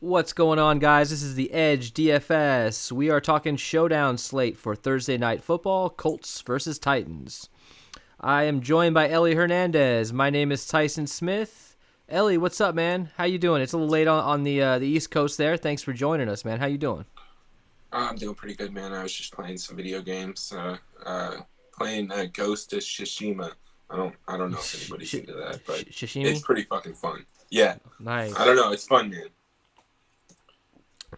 What's going on, guys? This is the Edge DFS. We are talking Showdown slate for Thursday Night Football, Colts versus Titans. I am joined by Ellie Hernandez. My name is Tyson Smith. Ellie, what's up, man? How you doing? It's a little late on the East Coast there. Thanks for joining us, man. How you doing? I'm doing pretty good, man. I was just playing some video games, playing Ghost of Tsushima. I don't know if anybody's into that, but Shishimi? it's pretty fucking fun. Yeah, Nice. I don't know. It's fun, man.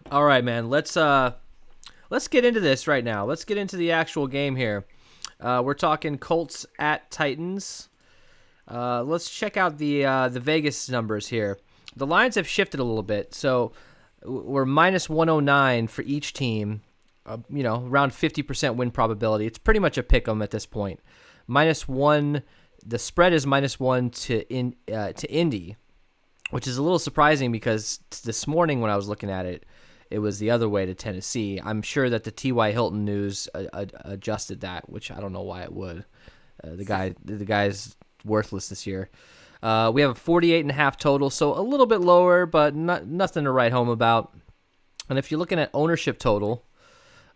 All right, man. Let's get into this right now. Let's get into the actual game here. We're talking Colts at Titans. Let's check out the Vegas numbers here. The lines have shifted a little bit, so we're minus 109 for each team. Around 50% win probability. It's pretty much a pick 'em at this point. -1. The spread is -1 to Indy, which is a little surprising because this morning when I was looking at it, it was the other way to Tennessee. I'm sure that the T.Y. Hilton news adjusted that, which I don't know why it would. The guy's worthless this year. We have a 48.5 total, so a little bit lower, but nothing to write home about. And if you're looking at ownership total,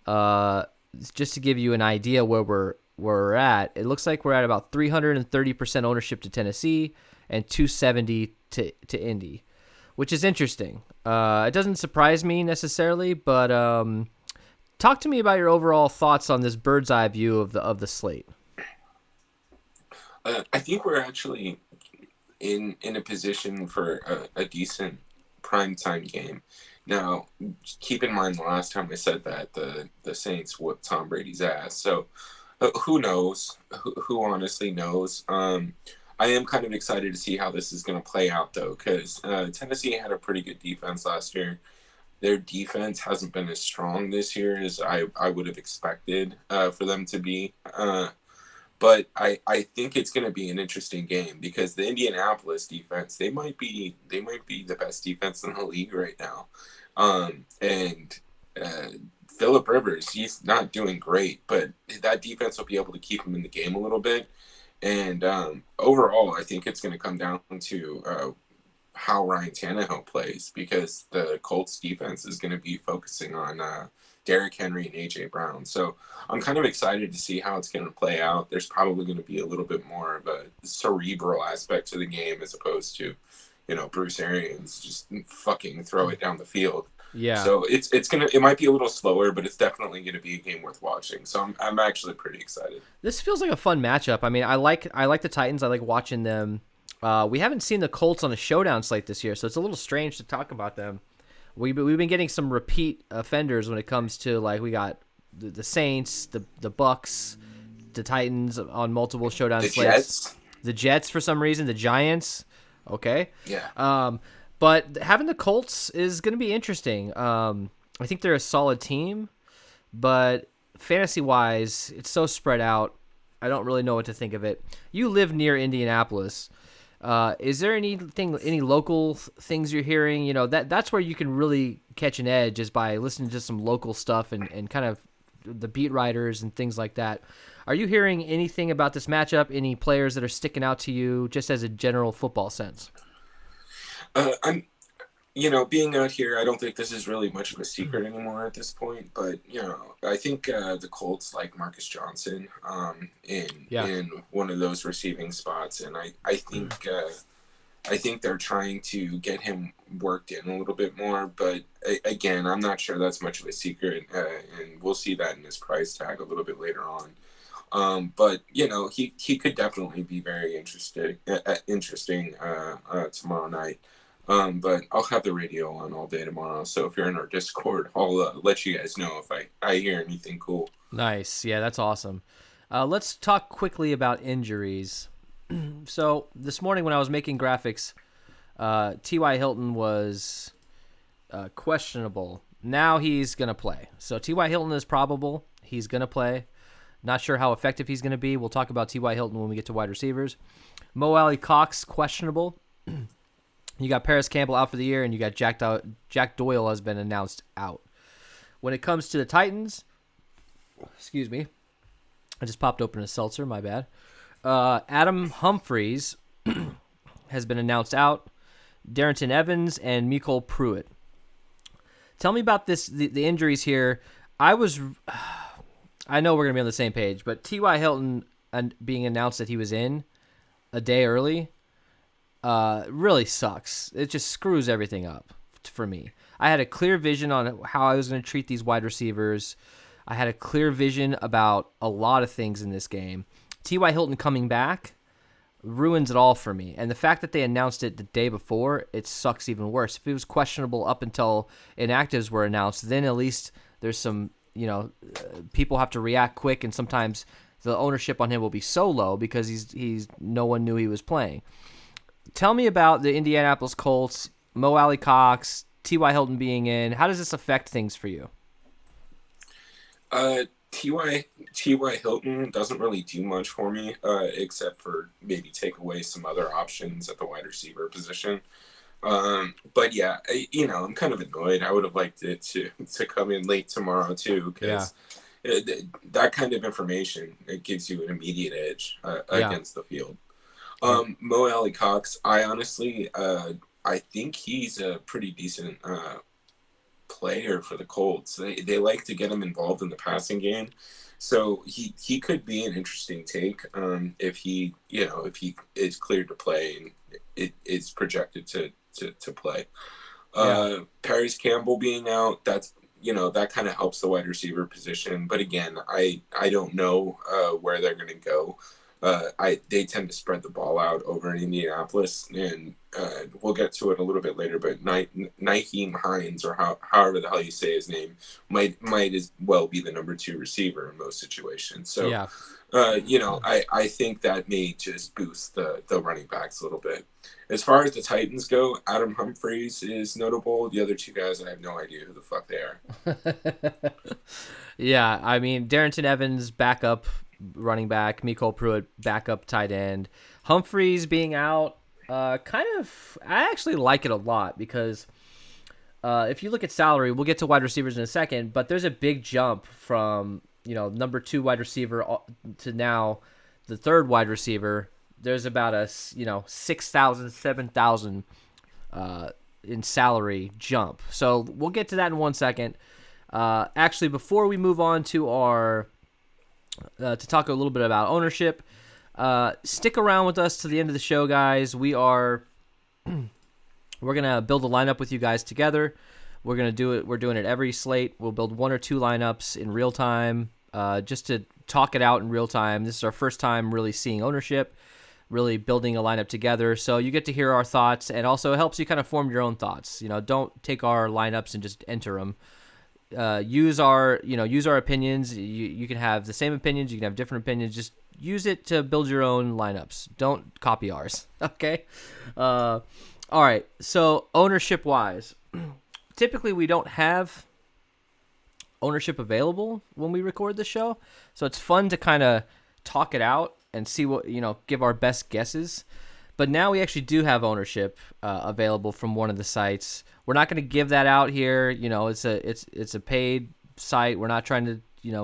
just to give you an idea where we're at, it looks like we're at about 330% ownership to Tennessee and 270 to Indy, which is interesting. It doesn't surprise me necessarily, but talk to me about your overall thoughts on this bird's eye view of the slate. I think we're actually in a position for a decent primetime game. Now, keep in mind the last time I said that the Saints whooped Tom Brady's ass. So who knows? Who honestly knows? I am kind of excited to see how this is going to play out, though, because Tennessee had a pretty good defense last year. Their defense hasn't been as strong this year as I would have expected for them to be. But I think it's going to be an interesting game because the Indianapolis defense, they might be the best defense in the league right now. And Phillip Rivers, he's not doing great, but that defense will be able to keep him in the game a little bit. And overall, I think it's going to come down to how Ryan Tannehill plays because the Colts defense is going to be focusing on Derrick Henry and A.J. Brown. So I'm kind of excited to see how it's going to play out. There's probably going to be a little bit more of a cerebral aspect to the game as opposed to, Bruce Arians just fucking throw it down the field. Yeah. So it might be a little slower, but it's definitely going to be a game worth watching. So I'm actually pretty excited. This feels like a fun matchup. I mean, I like the Titans. I like watching them. We haven't seen the Colts on a showdown slate this year, so it's a little strange to talk about them. We've been getting some repeat offenders when it comes to, like, we got the Saints, the Bucks, the Titans on multiple showdown slates. The Jets for some reason, the Giants. Okay. Yeah. But having the Colts is going to be interesting. I think they're a solid team, but fantasy-wise, it's so spread out. I don't really know what to think of it. You live near Indianapolis. Is there any local things you're hearing? That's where you can really catch an edge is by listening to some local stuff and kind of the beat writers and things like that. Are you hearing anything about this matchup? Any players that are sticking out to you just as a general football sense? Being out here, I don't think this is really much of a secret anymore at this point. But I think the Colts like Marcus Johnson in one of those receiving spots, and I think they're trying to get him worked in a little bit more. But again, I'm not sure that's much of a secret, and we'll see that in his price tag a little bit later on. But he could definitely be very interesting tomorrow night. But I'll have the radio on all day tomorrow. So if you're in our Discord, I'll let you guys know if I hear anything cool. Nice. Yeah, that's awesome. Let's talk quickly about injuries. So this morning when I was making graphics, T.Y. Hilton was questionable. Now he's going to play. So T.Y. Hilton is probable. He's going to play. Not sure how effective he's going to be. We'll talk about T.Y. Hilton when we get to wide receivers. Mo Alley Cox, questionable. You got Paris Campbell out for the year, and you got Jack Doyle has been announced out. When it comes to the Titans, excuse me, I just popped open a seltzer, my bad. Adam Humphries has been announced out. Darrington Evans and Mecole Pruitt. Tell me about the injuries here. I was, I know we're gonna be on the same page, but T.Y. Hilton being announced that he was in a day early, really sucks. It just screws everything up for me. I had a clear vision on how I was going to treat these wide receivers. I had a clear vision about a lot of things in this game. T.Y. Hilton coming back ruins it all for me. And the fact that they announced it the day before, it sucks even worse. If it was questionable up until inactives were announced, then at least there's some, people have to react quick, and sometimes the ownership on him will be so low because he's no one knew he was playing. Tell me about the Indianapolis Colts, Mo Alley Cox, T.Y. Hilton being in. How does this affect things for you? T.Y. Hilton doesn't really do much for me, except for maybe take away some other options at the wide receiver position. But yeah, I'm kind of annoyed. I would have liked it to come in late tomorrow too, because that kind of information, it gives you an immediate edge against the field. Mo Alley Cox, I honestly, I think he's a pretty decent player for the Colts. They like to get him involved in the passing game, so he could be an interesting take if he is cleared to play and it is projected to play. Paris Campbell being out, that's that kind of helps the wide receiver position, but again, I don't know where they're going to go. They tend to spread the ball out over in Indianapolis, and we'll get to it a little bit later. But Nyheim Hines, or however the hell you say his name, might as well be the number 2 receiver in most situations. So, I think that may just boost the running backs a little bit. As far as the Titans go, Adam Humphries is notable. The other 2 guys, I have no idea who the fuck they are. Yeah, I mean, Darrington Evans, backup running back, Mecole Pruitt, backup tight end. Humphries being out, I actually like it a lot because if you look at salary, we'll get to wide receivers in a second, but there's a big jump from, number 2 wide receiver to now the 3rd wide receiver. There's about a, 6,000, 7,000 in salary jump. So we'll get to that in one second. Actually, before we move on to our to talk a little bit about ownership, stick around with us to the end of the show, guys. We're gonna build a lineup with you guys together. We're gonna do it. We're doing it every slate. We'll build 1 or 2 lineups in real time, just to talk it out in real time. This is our first time really seeing ownership, really building a lineup together. So you get to hear our thoughts, and also it helps you kind of form your own thoughts. Don't take our lineups and just enter them. Use our opinions. You can have the same opinions. You can have different opinions. Just use it to build your own lineups. Don't copy ours. Okay. All right. So ownership wise, typically we don't have ownership available when we record the show. So it's fun to kind of talk it out and see what, give our best guesses. But now we actually do have ownership available from one of the sites. We're not going to give that out here. It's a paid site. We're not trying to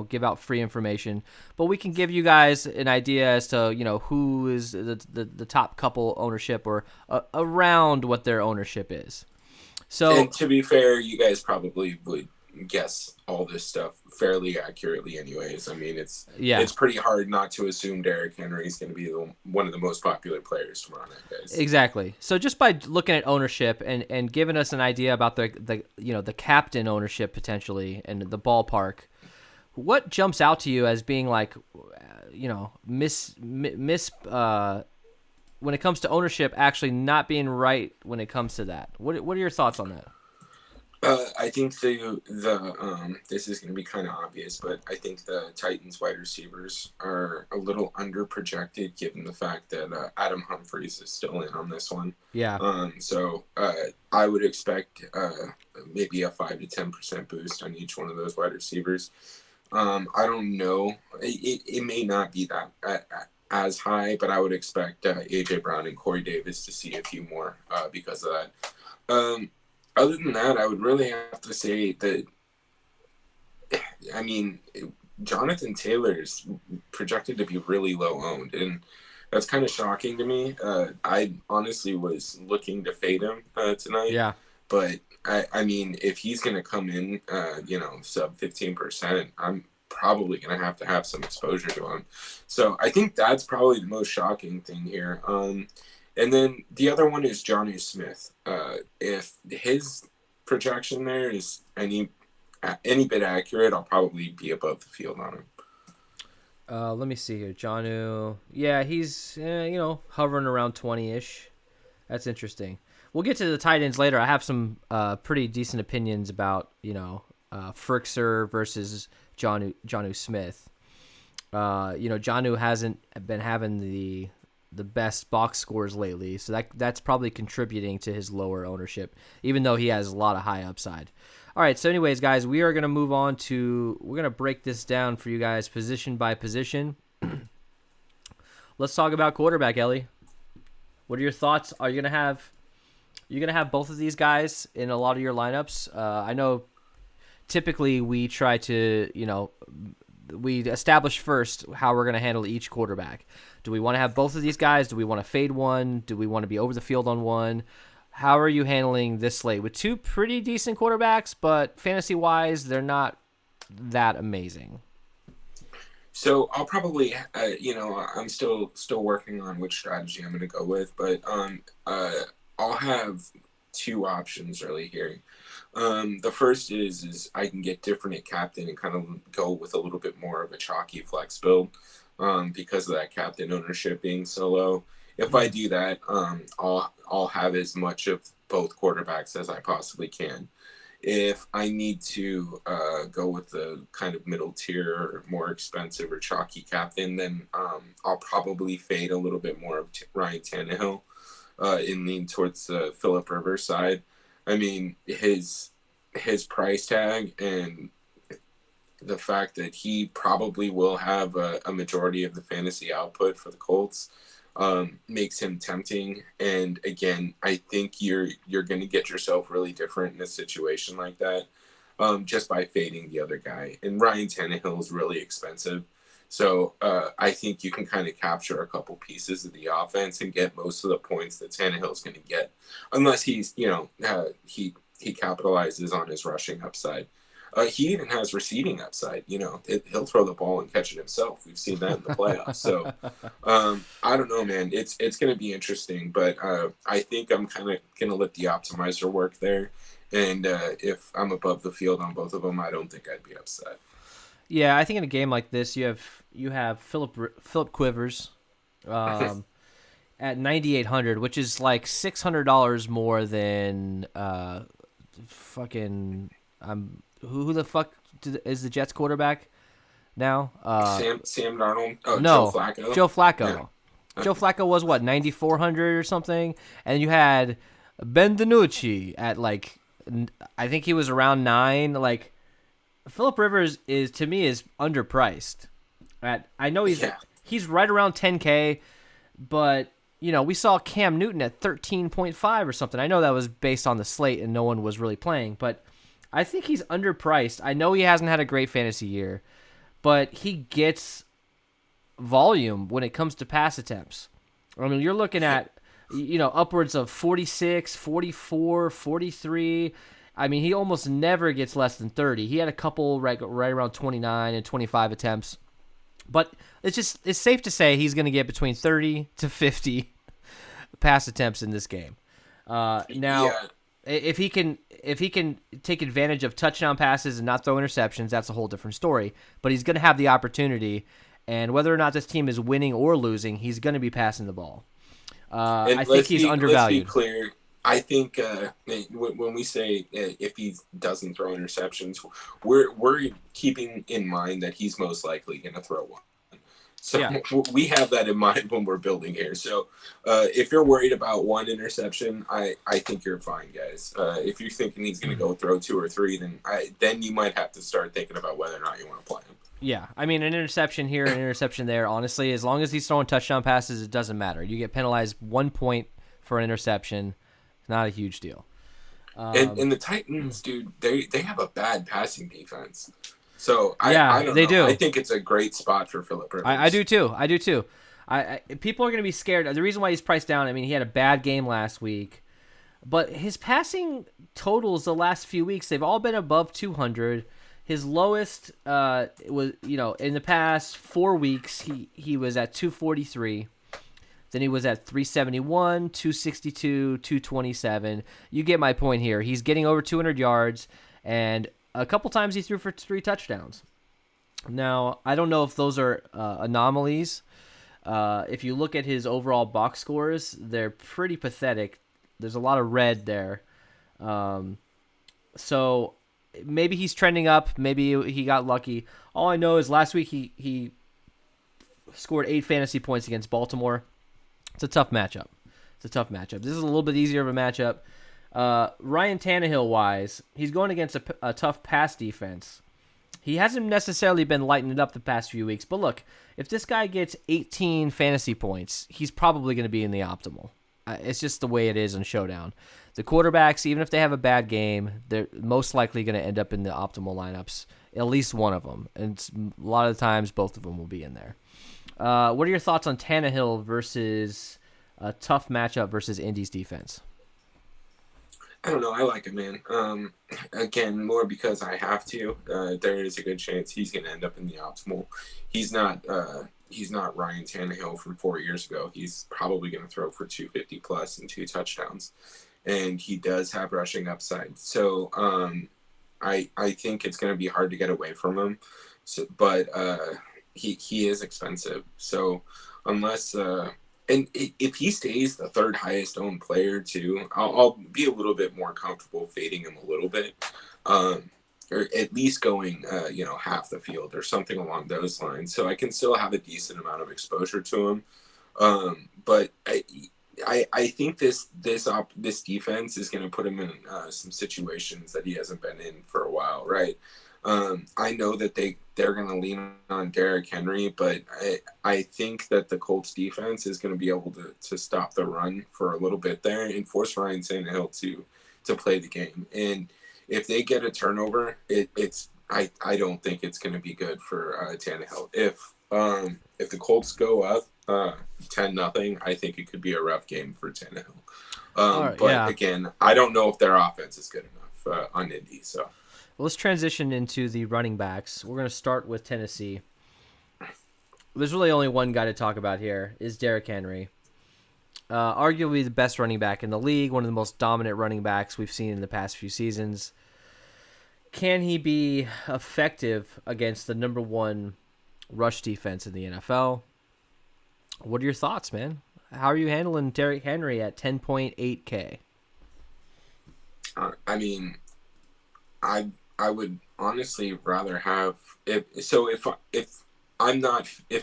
give out free information, but we can give you guys an idea as to who is the top couple ownership, or around what their ownership is. So, and to be fair, you guys probably would guess all this stuff fairly accurately anyways. I mean, it's pretty hard not to assume Derrick Henry is going to be one of the most popular players tomorrow night, guys. Exactly. So just by looking at ownership and giving us an idea about the captain ownership potentially and the ballpark, what jumps out to you as being like, miss when it comes to ownership actually not being right when it comes to that? What are your thoughts on that? I think the this is going to be kind of obvious, but I think the Titans wide receivers are a little underprojected given the fact that Adam Humphries is still in on this one. Yeah. So I would expect maybe a 5 to 10% boost on each one of those wide receivers. I don't know. It may not be that as high, but I would expect AJ Brown and Corey Davis to see a few more because of that. Other than that, I would really have to say that, I mean, Jonathan Taylor's projected to be really low owned, and that's kind of shocking to me. I honestly was looking to fade him tonight. Yeah. But I mean, if he's going to come in, sub 15%, I'm probably going to have some exposure to him. So I think that's probably the most shocking thing here. And then the other one is Johnny Smith. If his projection there is any bit accurate, I'll probably be above the field on him. Let me see here. Jonnu. Yeah, he's, hovering around 20-ish. That's interesting. We'll get to the tight ends later. I have some pretty decent opinions about, Frickser versus Jonnu Smith. Jonnu hasn't been having the best box scores lately, so that's probably contributing to his lower ownership, even though he has a lot of high upside. All right, so anyways, guys, we are going to move on to, we're going to break this down for you guys position by position. Let's talk about quarterback, Ellie. What are your thoughts? Are you going to have both of these guys in a lot of your lineups? I know typically we try to, we establish first how we're going to handle each quarterback. Do we want to have both of these guys? Do we want to fade one? Do we want to be over the field on one? How are you handling this slate with two pretty decent quarterbacks, but fantasy-wise, they're not that amazing? So I'll probably, I'm still working on which strategy I'm going to go with, but I'll have two options really here. The first is I can get different at captain and kind of go with a little bit more of a chalky flex build because of that captain ownership being so low. If I do that, I'll have as much of both quarterbacks as I possibly can. If I need to go with the kind of middle tier or more expensive or chalky captain, then I'll probably fade a little bit more of Ryan Tannehill and lean towards the Phillip Rivers side. I mean, his price tag and the fact that he probably will have a majority of the fantasy output for the Colts makes him tempting. And again, I think you're going to get yourself really different in a situation like that just by fading the other guy. And Ryan Tannehill is really expensive. So I think you can kind of capture a couple pieces of the offense and get most of the points that Tannehill is going to get, unless he's, he capitalizes on his rushing upside. He even has receiving upside. He'll throw the ball and catch it himself. We've seen that in the playoffs. So I don't know, man. It's going to be interesting, but I think I'm kind of going to let the optimizer work there. And if I'm above the field on both of them, I don't think I'd be upset. Yeah, I think in a game like this, you have Philip Quivers at 9,800, which is like $600 more than who the fuck is the Jets quarterback now? Sam Darnold? Oh, no, Joe Flacco. Joe Flacco. Yeah. Joe Flacco was what, 9,400 or something, and you had Ben DiNucci at like, I think he was around 9. Like, Phillip Rivers is underpriced. I know he's right around 10K, but we saw Cam Newton at 13.5 or something. I know that was based on the slate and no one was really playing, but I think he's underpriced. I know he hasn't had a great fantasy year, but he gets volume when it comes to pass attempts. I mean, you're looking at upwards of 46, 44, 43. I mean, he almost never gets less than 30. He had a couple right around 29 and 25 attempts. But it's safe to say he's going to get between 30 to 50 pass attempts in this game. If he can take advantage of touchdown passes and not throw interceptions, that's a whole different story. But he's going to have the opportunity, and whether or not this team is winning or losing, he's going to be passing the ball. I think he's undervalued. Let's be clear. I think when we say if he doesn't throw interceptions, we're keeping in mind that he's most likely going to throw one. So we have that in mind when we're building here. So if you're worried about one interception, I think you're fine, guys. If you're thinking he's going to go throw 2 or 3, then you might have to start thinking about whether or not you want to play him. Yeah, I mean, an interception here, an interception there. Honestly, as long as he's throwing touchdown passes, it doesn't matter. You get penalized 1 point for an interception. It's not a huge deal. And the Titans, dude, they have a bad passing defense. So I don't they know. do. I think it's a great spot for Phillip Rivers. I do too. People are going to be scared. The reason why he's priced down, I mean, he had a bad game last week. But his passing totals the last few weeks, they've all been above 200. His lowest was, in the past 4 weeks, he was at 243. Then he was at 371, 262, 227. You get my point here. He's getting over 200 yards, and a couple times he threw for 3 touchdowns. Now, I don't know if those are anomalies. If you look at his overall box scores, they're pretty pathetic. There's a lot of red there. So maybe he's trending up. Maybe he got lucky. All I know is last week he scored 8 fantasy points against Baltimore. It's a tough matchup. This is a little bit easier of a matchup. Ryan Tannehill-wise, he's going against a tough pass defense. He hasn't necessarily been lighting it up the past few weeks, but look, if this guy gets 18 fantasy points, he's probably going to be in the optimal. It's just the way it is in Showdown. The quarterbacks, even if they have a bad game, they're most likely going to end up in the optimal lineups, at least one of them. And a lot of the times, both of them will be in there. What are your thoughts on Tannehill versus a tough matchup versus Indy's defense? I don't know. I like him, man. Again, more because I have to. There is a good chance he's going to end up in the optimal. He's not Ryan Tannehill from 4 years ago. He's probably going to throw for 250 plus and 2 touchdowns, and he does have rushing upside. So I think it's going to be hard to get away from him. So, but he is expensive. So unless and if he stays the third highest owned player too, I'll be a little bit more comfortable fading him a little bit, or at least going half the field or something along those lines. So I can still have a decent amount of exposure to him. But I think this defense is going to put him in some situations that he hasn't been in for a while, right? I know that they're going to lean on Derrick Henry, but I think that the Colts defense is going to be able to stop the run for a little bit there and force Ryan Tannehill to play the game. And if they get a turnover, I don't think it's going to be good for Tannehill. If the Colts go up 10-0, I think it could be a rough game for Tannehill. Again, I don't know if their offense is good enough on Indy. So. Well, let's transition into the running backs. We're going to start with Tennessee. There's really only one guy to talk about here, is Derrick Henry. Arguably the best running back in the league, one of the most dominant running backs we've seen in the past few seasons. Can he be effective against the number 1 rush defense in the NFL? What are your thoughts, man? How are you handling Derrick Henry at 10.8K? I would honestly rather have if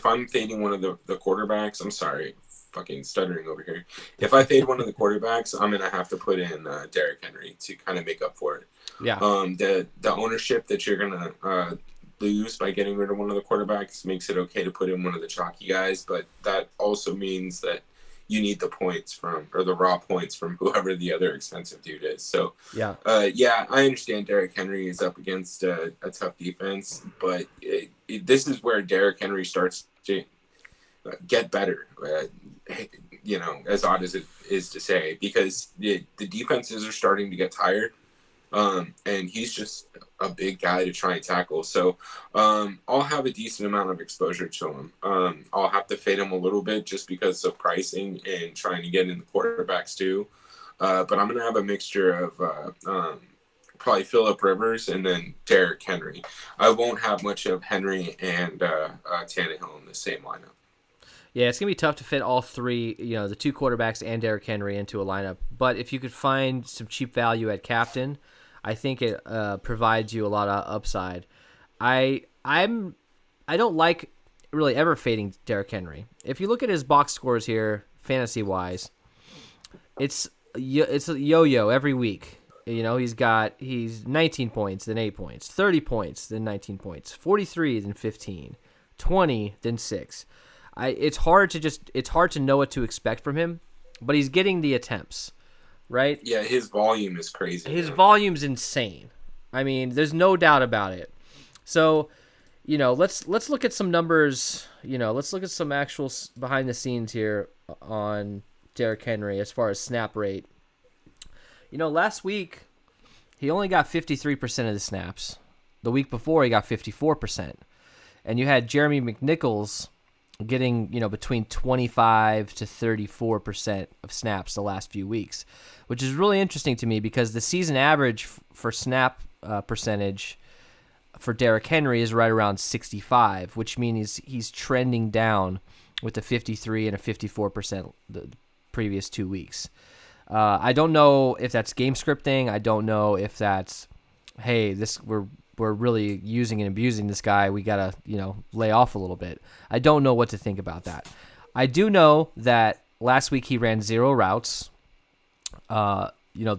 I'm fading one of the quarterbacks. I'm sorry, fucking stuttering over here. If I fade one of the quarterbacks, I'm gonna have to put in Derrick Henry to kind of make up for it. Yeah. The ownership that you're gonna lose by getting rid of one of the quarterbacks makes it okay to put in one of the chalky guys, but that also means that you need the points or the raw points from whoever the other expensive dude is. So, I understand Derrick Henry is up against a tough defense, but this is where Derrick Henry starts to get better, as odd as it is to say, because the defenses are starting to get tired. And he's just a big guy to try and tackle. So I'll have a decent amount of exposure to him. I'll have to fade him a little bit just because of pricing and trying to get in the quarterbacks too. But I'm going to have a mixture of probably Phillip Rivers and then Derrick Henry. I won't have much of Henry and Tannehill in the same lineup. Yeah, it's going to be tough to fit all three, the 2 quarterbacks and Derrick Henry into a lineup. But if you could find some cheap value at captain, I think it provides you a lot of upside. I don't like really ever fading Derrick Henry. If you look at his box scores here, fantasy wise, it's a yo-yo every week. He's 19 points, then 8 points, 30 points, then 19 points, 43, then 15, 20, then 6. It's hard to know what to expect from him, but he's getting the attempts. Right? Yeah, his volume is crazy. His volume's insane. I mean, there's no doubt about it. So, let's look at some numbers. Let's look at some actual behind the scenes here on Derrick Henry as far as snap rate. Last week he only got 53% of the snaps. The week before he got 54%. And you had Jeremy McNichols getting, between 25 to 34% of snaps the last few weeks, which is really interesting to me because the season average for snap percentage for Derrick Henry is right around 65, which means he's trending down with a 53 and a 54% the previous 2 weeks. I don't know if that's game scripting. I don't know if that's, hey, we're really using and abusing this guy. We gotta, lay off a little bit. I don't know what to think about that. I do know that last week he ran 0 routes. The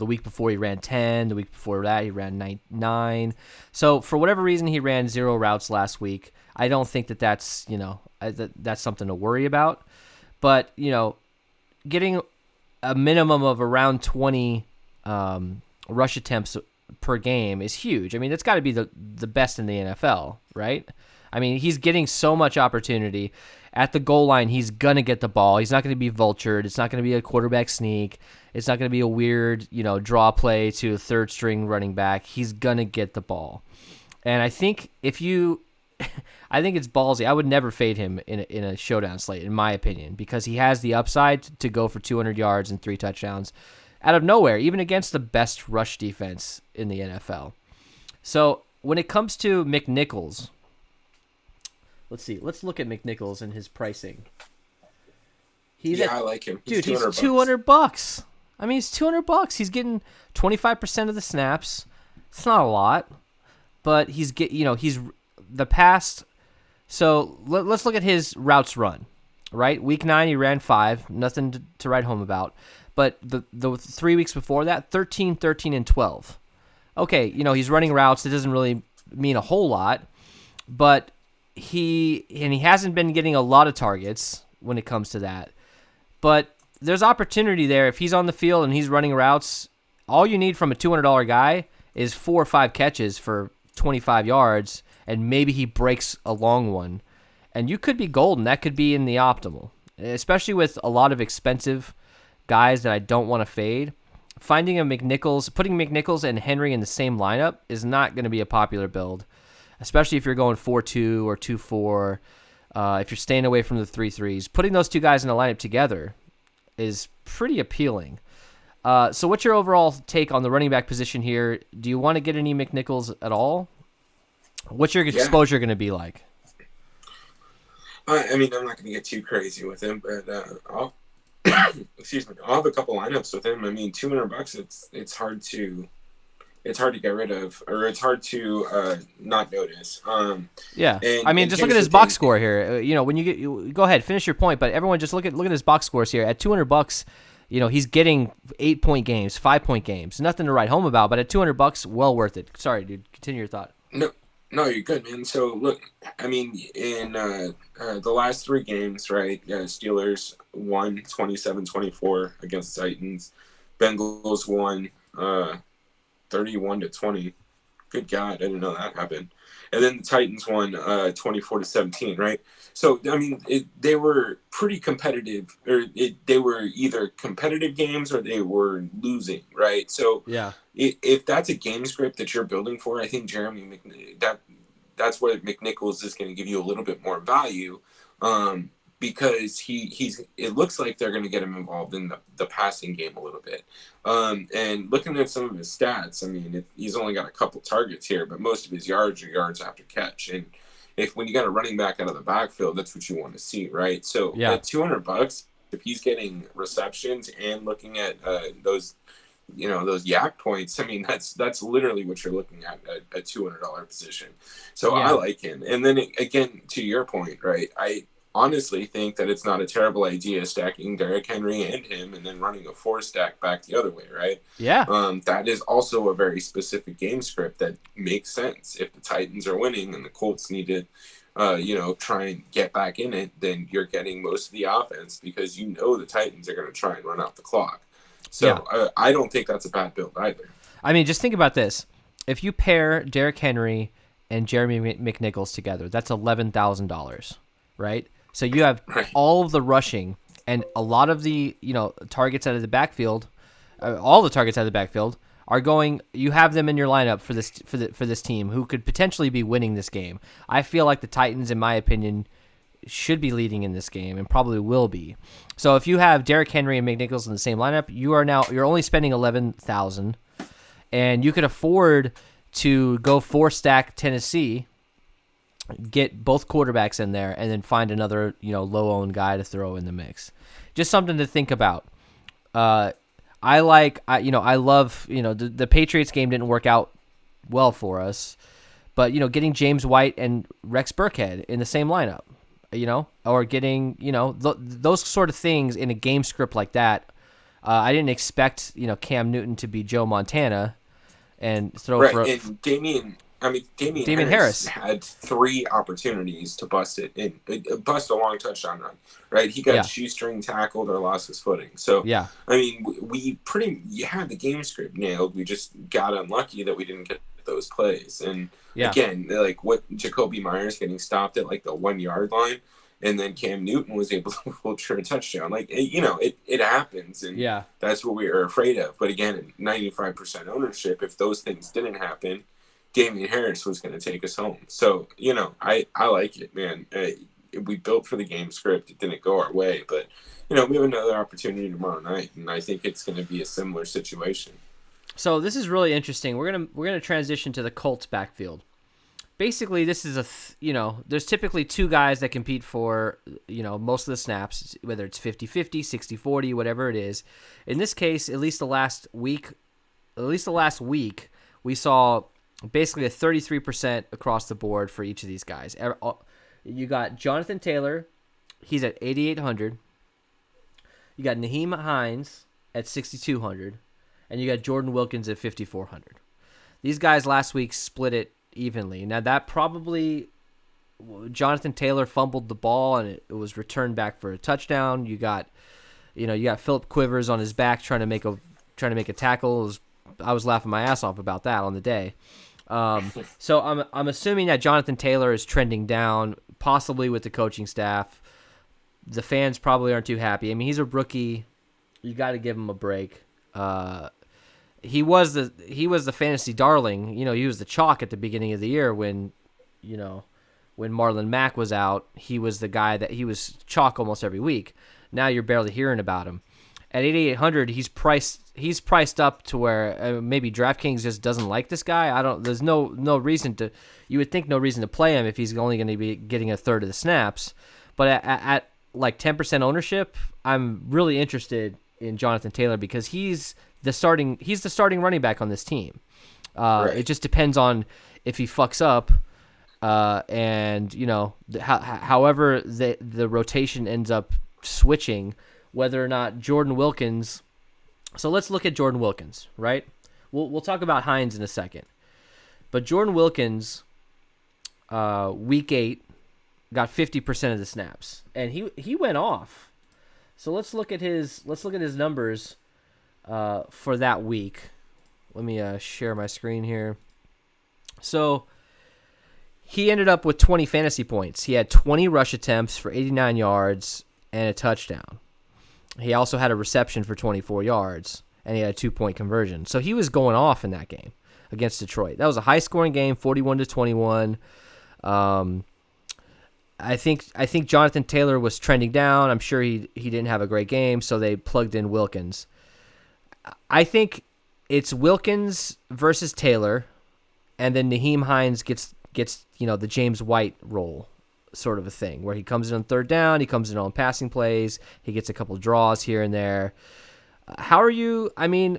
week before he ran 10. The week before that he ran 9. So for whatever reason he ran 0 routes last week. I don't think that's that's something to worry about. But getting a minimum of around 20 rush attempts per game is huge. I mean, that's got to be the best in the NFL, right? I mean, he's getting so much opportunity. At the goal line, he's going to get the ball. He's not going to be vultured. It's not going to be a quarterback sneak. It's not going to be a weird, draw play to a third-string running back. He's going to get the ball. And I think I think it's ballsy. I would never fade him in a showdown slate, in my opinion, because he has the upside to go for 200 yards and 3 touchdowns out of nowhere, even against the best rush defense in the NFL. So when it comes to McNichols, let's see. Let's look at McNichols and his pricing. I like him. Dude, he's $200. I mean, he's $200. He's getting 25% of the snaps. It's not a lot, but he's the past. So let's look at his routes run. Right, week 9 he ran 5, nothing to write home about. But the 3 weeks before that, 13, 13, and 12. Okay, he's running routes. It doesn't really mean a whole lot, but he hasn't been getting a lot of targets when it comes to that. But there's opportunity there. If he's on the field and he's running routes, all you need from a $200 guy is 4 or 5 catches for 25 yards, and maybe he breaks a long one. And you could be golden. That could be in the optimal, especially with a lot of expensive guys that I don't want to fade. Putting McNichols and Henry in the same lineup is not going to be a popular build, especially if you're going 4-2 or 2-4. If you're staying away from the 3-3s, putting those two guys in a lineup together is pretty appealing. So what's your overall take on the running back position here? Do you want to get any McNichols at all? What's your exposure going to be like? I mean, I'm not going to get too crazy with him, but I'll have a couple lineups with him. I mean, $200, it's hard to get rid of, or it's hard to not notice. I mean, just look at his box score here. When you go ahead, finish your point, but everyone just look at his box scores here. At $200, he's getting 8-point games, 5-point games. Nothing to write home about, but at $200, well worth it. Sorry, dude. Continue your thought. No, you're good, man. So, look, I mean, in the last 3 games, right, Steelers won 27-24 against the Titans. Bengals won 31-20. Good God, I didn't know that happened. And then the Titans won 24-17, right? So, I mean, they were pretty competitive, or they were either competitive games or they were losing, right? So, if that's a game script that you're building for, I think that's where McNichols is going to give you a little bit more value, because it looks like they're going to get him involved in the passing game a little bit. And looking at some of his stats, I mean, he's only got a couple targets here, but most of his yards are yards after catch. And when you got a running back out of the backfield, that's what you want to see, right? So at $200, if he's getting receptions and looking at those yak points, I mean, that's literally what you're looking at a $200 position. So I like him. And then again, to your point, right, I honestly think that it's not a terrible idea stacking Derrick Henry and him and then running a 4-stack back the other way, right? Yeah. That is also a very specific game script that makes sense. If the Titans are winning and the Colts need to try and get back in it, then you're getting most of the offense because the Titans are going to try and run out the clock. So I don't think that's a bad build either. I mean, just think about this. If you pair Derrick Henry and Jeremy McNichols together, that's $11,000, right? So you have all of the rushing and a lot of the targets out of the backfield. all the targets out of the backfield are going. You have them in your lineup for this team who could potentially be winning this game. I feel like the Titans, in my opinion, should be leading in this game and probably will be. So if you have Derrick Henry and McNichols in the same lineup, you're only spending 11,000, and you could afford to go 4-stack Tennessee, get both quarterbacks in there, and then find another low-owned guy to throw in the mix. Just something to think about. I love the Patriots game didn't work out well for us, but getting James White and Rex Burkhead in the same lineup, or getting those sort of things in a game script like that. I didn't expect Cam Newton to be Joe Montana and throw for and Damian Harris had 3 opportunities to bust a long touchdown run, right? He got shoestring tackled or lost his footing. So, I mean, we had the game script nailed. We just got unlucky that we didn't get those plays. And again, like what Jacoby Myers getting stopped at like the 1-yard line, and then Cam Newton was able to vulture a touchdown. Like, it happens, and that's what we were afraid of. But again, 95% ownership, if those things didn't happen, Damian Harris was going to take us home. So, I like it, man. We built for the game script. It didn't go our way, but, we have another opportunity tomorrow night, and I think it's going to be a similar situation. So this is really interesting. We're gonna transition to the Colts backfield. Basically, this is there's typically 2 guys that compete for, most of the snaps, whether it's 50-50, 60-40, whatever it is. In this case, at least the last week, we saw basically a 33% across the board for each of these guys. You got Jonathan Taylor, he's at 8,800. You got Nyheim Hines at 6,200, and you got Jordan Wilkins at 5,400. These guys last week split it evenly. Now that probably Jonathan Taylor fumbled the ball and it was returned back for a touchdown. You got Philip Quivers on his back trying to make a tackle. I was laughing my ass off about that on the day. So I'm assuming that Jonathan Taylor is trending down, possibly with the coaching staff. The fans probably aren't too happy. I mean, he's a rookie. You got to give him a break. He was the fantasy darling. He was the chalk at the beginning of the year when Marlon Mack was out. He was the guy that he was chalk almost every week. Now you're barely hearing about him. At 8,800, he's priced up to where maybe DraftKings just doesn't like this guy. There's no reason to. You would think no reason to play him if he's only going to be getting a third of the snaps. But at like 10% ownership, I'm really interested in Jonathan Taylor because he's the starting running back on this team. Right. It just depends on if he fucks up, and however the rotation ends up switching, whether or not Jordan Wilkins. So let's look at Jordan Wilkins, right? We'll talk about Hines in a second, but Jordan Wilkins, week 8, got 50% of the snaps, and he went off. So let's look at his numbers for that week. Let me share my screen here. So he ended up with 20 fantasy points. He had 20 rush attempts for 89 yards and a touchdown. He also had a reception for 24 yards, and he had a 2-point conversion. So he was going off in that game against Detroit. That was a high-scoring game, 41-21. I think Jonathan Taylor was trending down. I'm sure he didn't have a great game, so they plugged in Wilkins. I think it's Wilkins versus Taylor, and then Nyheim Hines gets the James White role, sort of a thing, where he comes in on third down, he comes in on passing plays, he gets a couple draws here and there. How are you? I mean,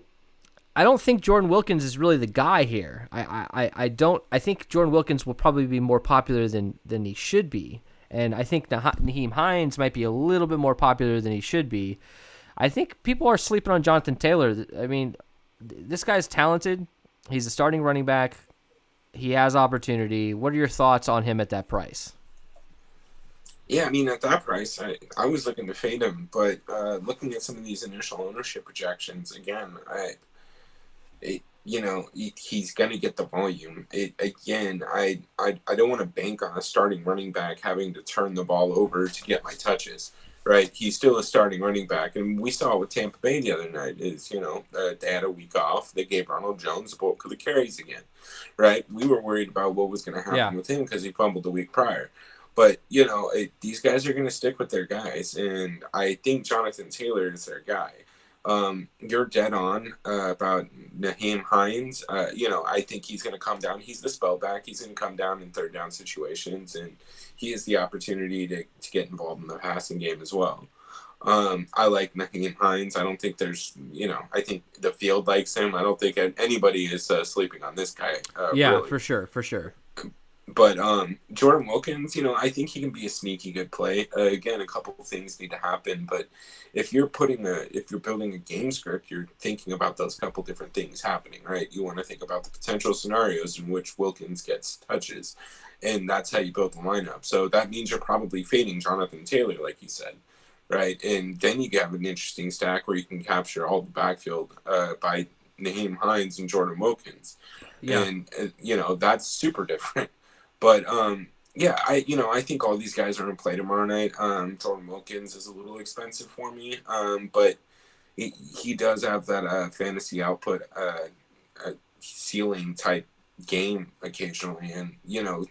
I don't think Jordan Wilkins is really the guy here. I think Jordan Wilkins will probably be more popular than he should be. And I think Nyheim Hines might be a little bit more popular than he should be. I think people are sleeping on Jonathan Taylor. I mean, this guy's talented. He's a starting running back. He has opportunity. What are your thoughts on him at that price? Yeah, I mean, at that price, I was looking to fade him, but looking at some of these initial ownership projections, again, he's going to get the volume. I don't want to bank on a starting running back having to turn the ball over to get my touches. right? He's still a starting running back. And we saw with Tampa Bay the other night is, they had a week off. They gave Ronald Jones the bulk of the carries again, right? We were worried about what was going to Yeah. happen with him because he fumbled the week prior. But, these guys are going to stick with their guys. And I think Jonathan Taylor is their guy. You're dead on about Nyheim Hines. I think he's going to come down. He's the spellback. He's going to come down in third down situations, and he has the opportunity to get involved in the passing game as well. I like Nyheim Hines. I don't think there's, I think the field likes him. I don't think anybody is sleeping on this guy. Yeah, really. for sure. But Jordan Wilkins, I think he can be a sneaky good play. Again, a couple of things need to happen, but if you're building a game script, you're thinking about those couple different things happening, right? You want to think about the potential scenarios in which Wilkins gets touches, and that's how you build the lineup. So that means you're probably fading Jonathan Taylor, like you said, right? And then you have an interesting stack where you can capture all the backfield by Nyheim Hines and Jordan Wilkins. Yeah. And that's super different. But I think all these guys are going to play tomorrow night. Jordan Wilkins is a little expensive for me, but he does have that fantasy output ceiling type game occasionally, and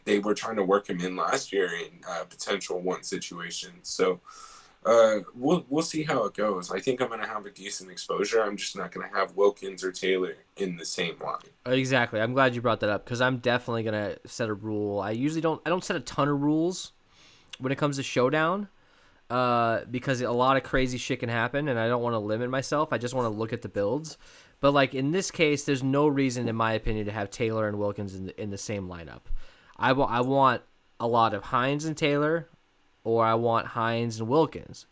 they were trying to work him in last year in potential one situations. So we'll see how it goes. I think I'm going to have a decent exposure. I'm just not going to have Wilkins or Taylor in the same line. Exactly. I'm glad you brought that up because I'm definitely going to set a rule. I don't set a ton of rules when it comes to Showdown because a lot of crazy shit can happen and I don't want to limit myself. I just want to look at the builds. But like in this case, there's no reason, in my opinion, to have Taylor and Wilkins in the same lineup. I want a lot of Hines and Taylor, or I want Hines and Wilkins.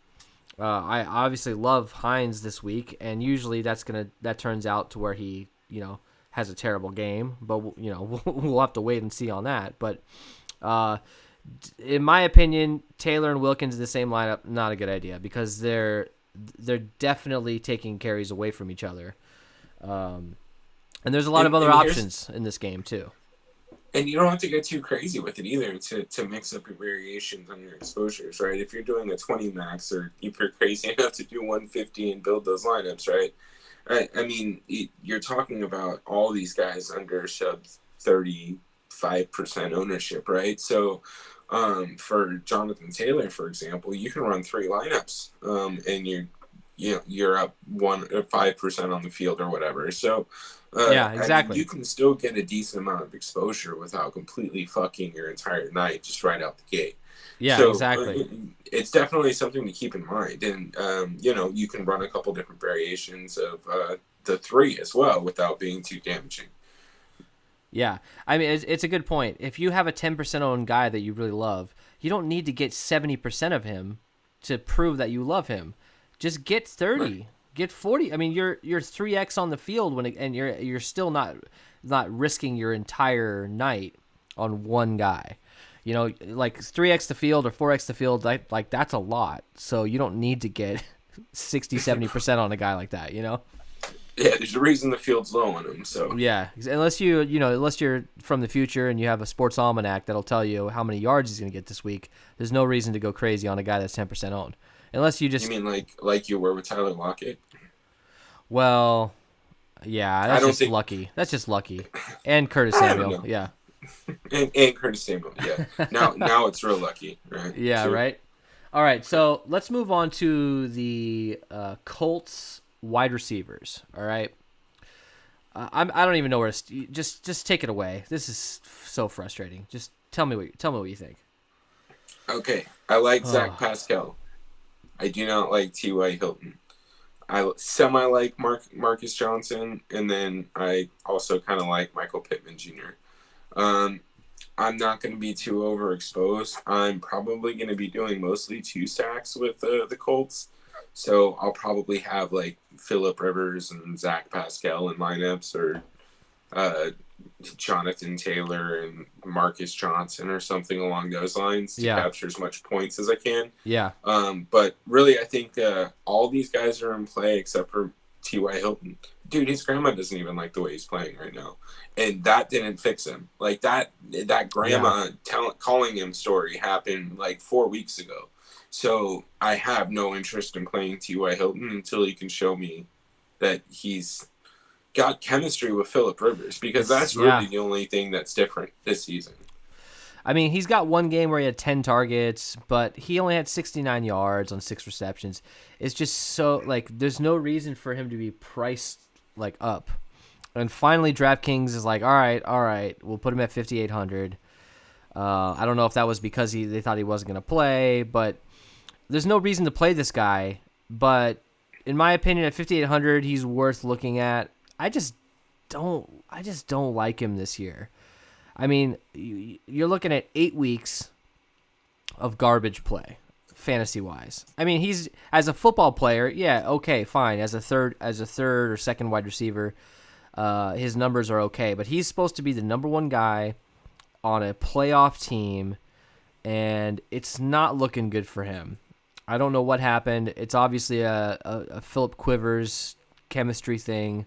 I obviously love Hines this week, and usually that turns out to where he has a terrible game, but we'll have to wait and see on that. But in my opinion, Taylor and Wilkins in the same lineup, not a good idea because they're definitely taking carries away from each other. And there's a lot of other options in this game too. And you don't have to get too crazy with it either to mix up your variations on your exposures, right? If you're doing a 20 max or if you're crazy enough to do 150 and build those lineups, right? I mean, you're talking about all these guys under sub 35% ownership, right? So for Jonathan Taylor, for example, you can run 3 lineups and you're up 5% on the field or whatever. So yeah, exactly. You can still get a decent amount of exposure without completely fucking your entire night just right out the gate. Yeah, so, exactly. It's definitely something to keep in mind, and you can run a couple different variations of the 3 as well without being too damaging. Yeah, I mean it's a good point. If you have a 10% owned guy that you really love, you don't need to get 70% of him to prove that you love him. Just get 30. Right. Get 40. I mean, you're 3x on the field and you're still not risking your entire night on one guy. Like 3x the field or 4x the field, like that's a lot. So you don't need to get 60-70% on a guy like that. Yeah, there's a reason the field's low on him. So yeah, unless you're from the future and you have a sports almanac that'll tell you how many yards he's going to get this week, there's no reason to go crazy on a guy that's 10% owned. Unless you just... You mean like you were with Tyler Lockett? Well, yeah, that's just lucky. That's just lucky. And Curtis Samuel, yeah. and Curtis Samuel, yeah. Now it's real lucky, right? Yeah, so. Right? All right, so let's move on to the Colts wide receivers, all right? I don't even know where to... Just take it away. This is so frustrating. Just tell me what you think. Okay, I like Zach Pascal. I do not like T.Y. Hilton. I semi-like Marcus Johnson, and then I also kind of like Michael Pittman Jr. I'm not going to be too overexposed. I'm probably going to be doing mostly 2 stacks with the Colts. So I'll probably have like Phillip Rivers and Zach Pascal in lineups, or Jonathan Taylor and Marcus Johnson or something along those lines to capture as much points as I can. Yeah. But really, I think all these guys are in play except for T.Y. Hilton. Dude, his grandma doesn't even like the way he's playing right now. And that didn't fix him. Like that grandma calling him story happened like 4 weeks ago. So I have no interest in playing T.Y. Hilton until he can show me that he's got chemistry with Phillip Rivers, because that's Yeah. really the only thing that's different this season. I mean, he's got one game where he had 10 targets, but he only had 69 yards on 6 receptions. It's just so, like, there's no reason for him to be priced, like, up. And finally, DraftKings is like, all right, we'll put him at 5,800. I don't know if that was because they thought he wasn't going to play, but there's no reason to play this guy. But in my opinion, at 5,800, he's worth looking at. I just don't like him this year. I mean, you're looking at 8 weeks of garbage play, fantasy-wise. I mean, he's as a football player, yeah, okay, fine. As a third or second wide receiver, his numbers are okay. But he's supposed to be the number one guy on a playoff team, and it's not looking good for him. I don't know what happened. It's obviously a Philip Quivers chemistry thing.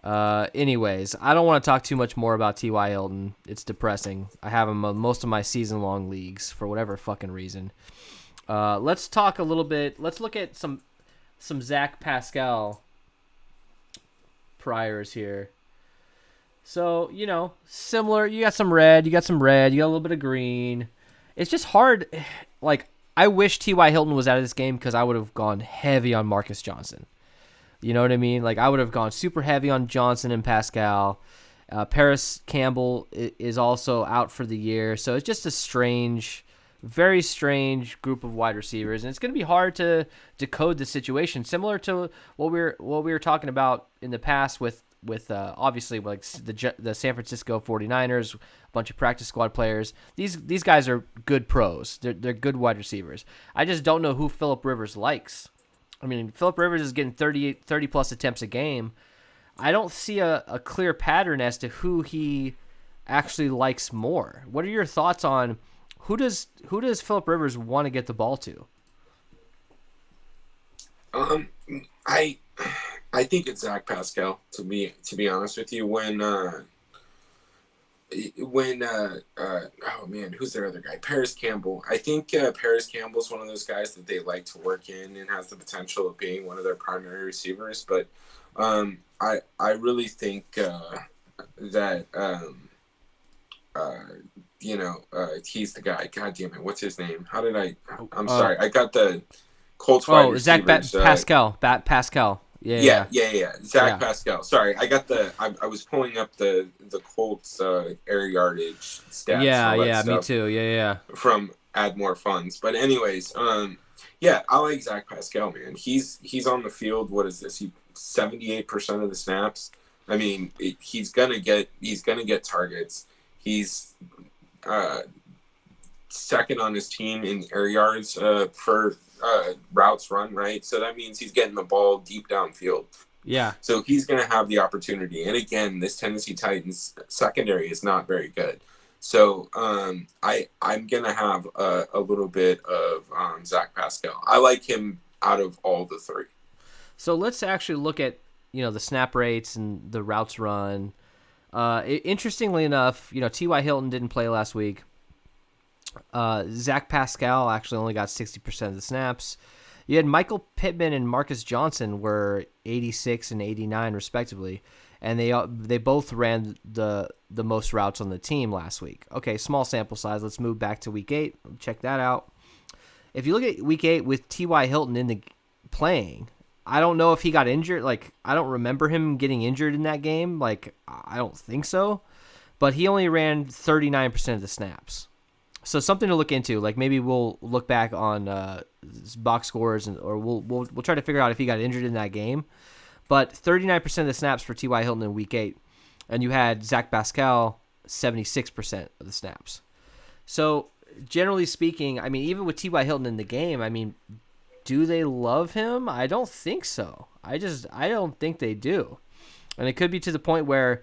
Anyways, I don't want to talk too much more about T.Y. Hilton. It's depressing. I have him on most of my season-long leagues for whatever fucking reason. Let's talk a little bit. Let's look at some Zach Pascal priors here. So, similar. You got some red. You got a little bit of green. It's just hard. Like, I wish T.Y. Hilton was out of this game because I would have gone heavy on Marcus Johnson. You know what I mean? Like, I would have gone super heavy on Johnson and Pascal. Paris Campbell is also out for the year. So it's just a very strange group of wide receivers. And it's going to be hard to decode the situation. Similar to what we were talking about in the past with obviously like the San Francisco 49ers, a bunch of practice squad players. These guys are good pros. They're good wide receivers. I just don't know who Phillip Rivers likes. I mean, Phillip Rivers is getting 30-plus attempts a game. I don't see a clear pattern as to who he actually likes more. What are your thoughts on who does Phillip Rivers want to get the ball to? I think it's Zach Pascal, to be honest with you. Oh man, who's their other guy? Paris Campbell. I think Paris Campbell's one of those guys that they like to work in and has the potential of being one of their primary receivers. But I really think that he's the guy. God damn it, what's his name? I'm sorry, I got the Colts wide receivers. Zach Pascal. Pascal. Yeah. Zach Pascal. Sorry, I was pulling up the Colts air yardage stats. Yeah, me too. Yeah. From Add More Funds. But anyways, I like Zach Pascal, man. He's on the field. What is this? 78% of the snaps. I mean, he's gonna get targets. He's second on his team in air yards for routes run, right? So that means he's getting the ball deep downfield. Yeah. So he's going to have the opportunity. And again, this Tennessee Titans secondary is not very good. So I'm going to have a little bit of Zach Pascal. I like him out of all the three. So let's actually look at, the snap rates and the routes run. Interestingly enough, T.Y. Hilton didn't play last week. Zach Pascal actually only got 60% of the snaps. You had Michael Pittman and Marcus Johnson were 86 and 89 respectively, and they both ran the most routes on the team last week. Okay, small sample size. Let's move back to week 8. Check that out. If you look at week 8 with T.Y. Hilton playing, I don't know if he got injured. Like, I don't remember him getting injured in that game. Like, I don't think so. But he only ran 39% of the snaps. So something to look into. Like, maybe we'll look back on box scores, or we'll try to figure out if he got injured in that game. But 39% of the snaps for T.Y. Hilton in week 8. And you had Zach Pascal, 76% of the snaps. So generally speaking, I mean, even with T.Y. Hilton in the game, I mean, do they love him? I don't think so. I don't think they do. And it could be to the point where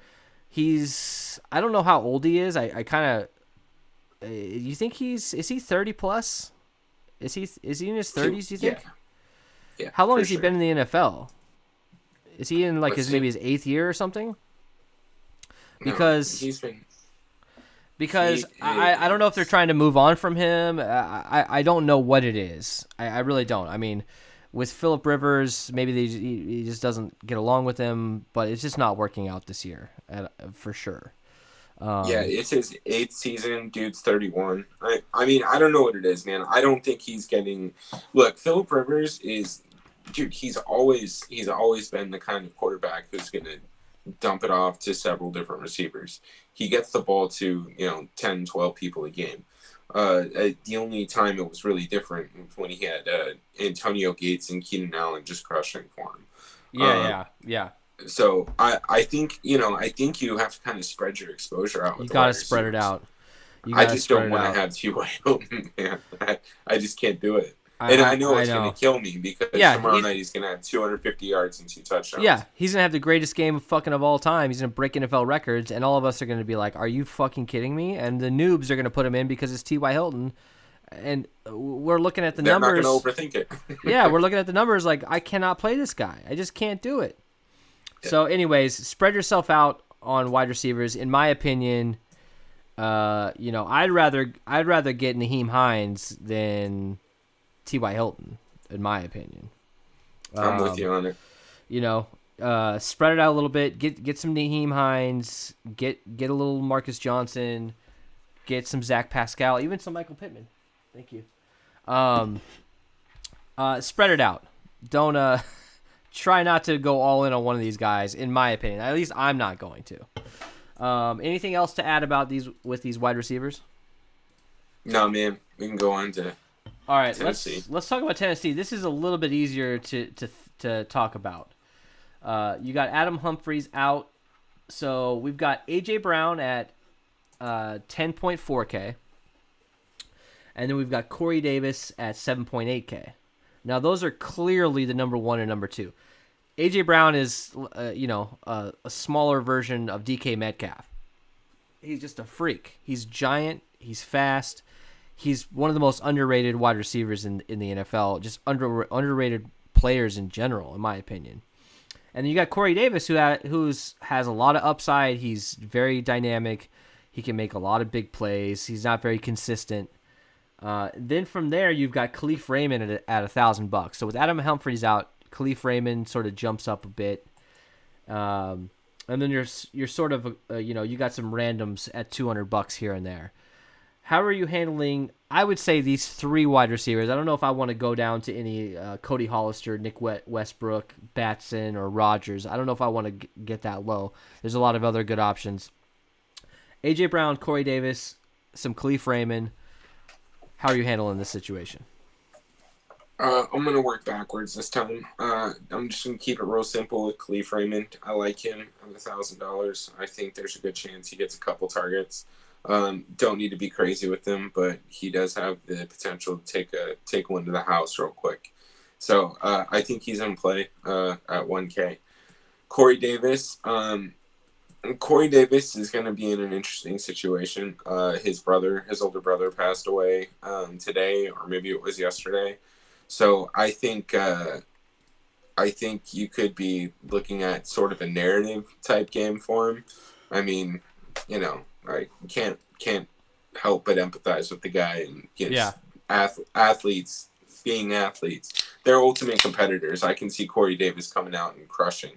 I don't know how old he is. I kind of, you think is he 30 plus? Is he in his 30s, you think? Yeah. How long has he been in the NFL? Is he in maybe his 8th year or something? Because he's been because He I don't know if they're is. trying to move on from him. I don't know what it is. I really don't. I mean, with Phillip Rivers, maybe he just doesn't get along with him, but it's just not working out this year for sure. Yeah, it's his 8th season. Dude's 31. I mean, I don't know what it is, man. I don't think he's getting. Look, Phillip Rivers is, dude. He's always been the kind of quarterback who's gonna dump it off to several different receivers. He gets the ball to 10, 12 people a game. The only time it was really different was when he had Antonio Gates and Keenan Allen just crushing for him. Yeah, Um, yeah. so I think you have to kind of spread your exposure out You with the got wide to spread it receivers. out. You I got to just spread don't it want to out. have T.Y. Hilton, man. I just can't do it. And I know I it's going to know. kill me because Yeah, tomorrow night he's going to have 250 yards and 2 touchdowns. yeah, he's gonna have the greatest game of all time. He's gonna break NFL records, and all of us are gonna be like, "Are you fucking kidding me?" And the noobs are gonna put him in because it's T.Y. Hilton, and we're looking at the They're not going to numbers. overthink Yeah, it. we're looking at the numbers like I cannot play this guy. I just can't do it. So, anyways, spread yourself out on wide receivers. In my opinion, I'd rather get Naheem Hines than T.Y. Hilton. In my opinion, I'm with you on it. you know, spread it out a little bit. Get some Naheem Hines. Get a little Marcus Johnson. Get some Zach Pascal. Even some Michael Pittman. Thank you. Spread it out. Don't try not to go all in on one of these guys. In my opinion, at least I'm not going to. Anything else to add about these wide receivers? No, man. We can go on to All right, Tennessee. let's talk about Tennessee. This is a little bit easier to talk about. You got Adam Humphries out, so we've got AJ Brown at 10.4K, and then we've got Corey Davis at 7.8K. Now those are clearly the number one and number two. AJ Brown is a smaller version of DK Metcalf. He's just a freak. He's giant. He's fast. He's one of the most underrated wide receivers in the NFL. Just underrated players in general, in my opinion. And then you got Corey Davis, who has a lot of upside. He's very dynamic. He can make a lot of big plays. He's not very consistent. Then from there, you've got Khalif Raymond at $1,000. So with Adam Humphries out, Khalif Raymond sort of jumps up a bit. And then you're sort of you got some randoms at $200 here and there. How are you handling, I would say, these three wide receivers? I don't know if I want to go down to any Cody Hollister, Nick Westbrook, Batson, or Rodgers. I don't know if I want to get that low. There's a lot of other good options. A.J. Brown, Corey Davis, some Khalif Raymond. How are you handling this situation? I'm going to work backwards this time. I'm just going to keep it real simple with Khalif Raymond. I like him at $1,000. I think there's a good chance he gets a couple targets. Don't need to be crazy with him, but he does have the potential to take one to the house real quick. So I think he's in play at 1K. Corey Davis. Corey Davis is going to be in an interesting situation. His older brother, passed away today, or maybe it was yesterday. So I think you could be looking at sort of a narrative type game for him. I mean, I can't help but empathize with the guy and his athletes being athletes. They're ultimate competitors. I can see Corey Davis coming out and crushing.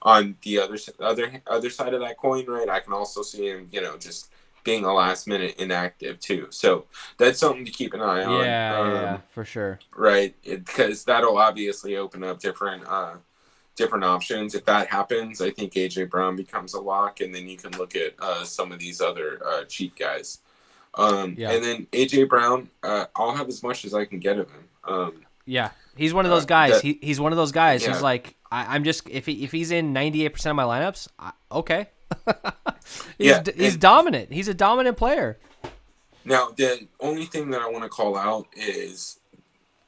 On the other side of that coin, right? I can also see him, just being a last minute inactive too. So that's something to keep an eye on. Yeah, for sure. Right, because that'll obviously open up different options. If that happens, I think AJ Brown becomes a lock, and then you can look at some of these other cheap guys. And then AJ Brown, I'll have as much as I can get of him. He's one of those guys. He's one of those guys. Yeah. He's like, I'm just if he's in 98% of my lineups, okay. He's dominant. He's a dominant player. Now, the only thing that I want to call out is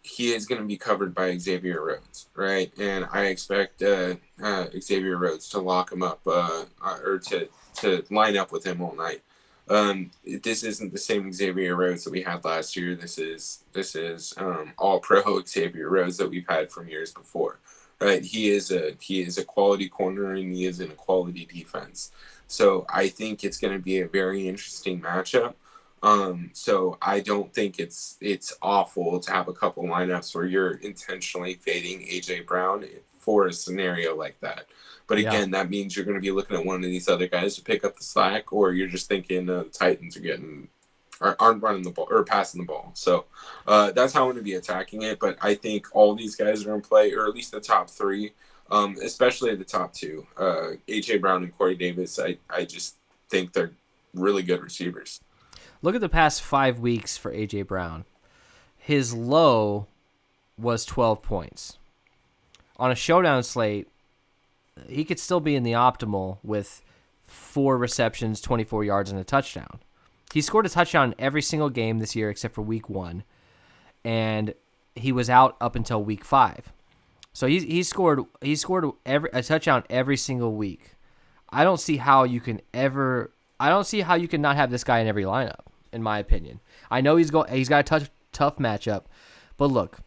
he is going to be covered by Xavier Rhodes, right? And I expect Xavier Rhodes to lock him up or to line up with him all night. This isn't the same Xavier Rhodes that we had last year. This is all pro Xavier Rhodes that we've had from years before, right? He is a quality corner, and he is in a quality defense. So I think it's going to be a very interesting matchup. So I don't think it's awful to have a couple lineups where you're intentionally fading AJ Brown for a scenario like that. But Yeah. again, that means you're going to be looking at one of these other guys to pick up the slack, or you're just thinking the Titans aren't running the ball or passing the ball. So that's how I'm going to be attacking it. But I think all these guys are in play, or at least the top three, especially the top two, AJ Brown and Corey Davis. I just think they're really good receivers. Look at the past 5 weeks for AJ Brown. His low was 12 points. On a showdown slate, he could still be in the optimal with 4 receptions, 24 yards, and a touchdown. He scored a touchdown every single game this year except for week 1, and he was out up until week 5. So he scored a touchdown every single week. I don't see how you can not have this guy in every lineup, in my opinion. I know he's got a tough matchup, but look,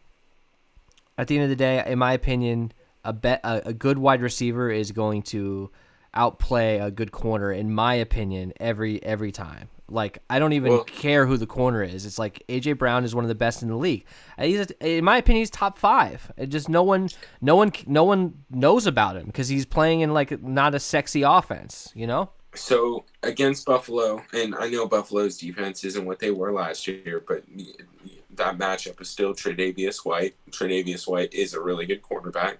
at the end of the day, in my opinion, a good wide receiver is going to outplay a good corner, in my opinion, every time. Like, I don't even care who the corner is. It's like AJ Brown is one of the best in the league. In my opinion, he's top 5. It just no one knows about him because he's playing in like not a sexy offense, you know? So against Buffalo, and I know Buffalo's defense isn't what they were last year, but that matchup is still Tre'Davious White. Tre'Davious White is a really good quarterback.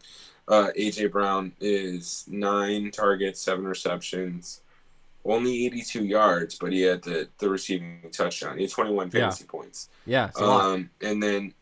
AJ Brown is 9 targets, 7 receptions, only 82 yards, but he had the receiving touchdown. He had 21 fantasy points. Yeah, it's a lot. And then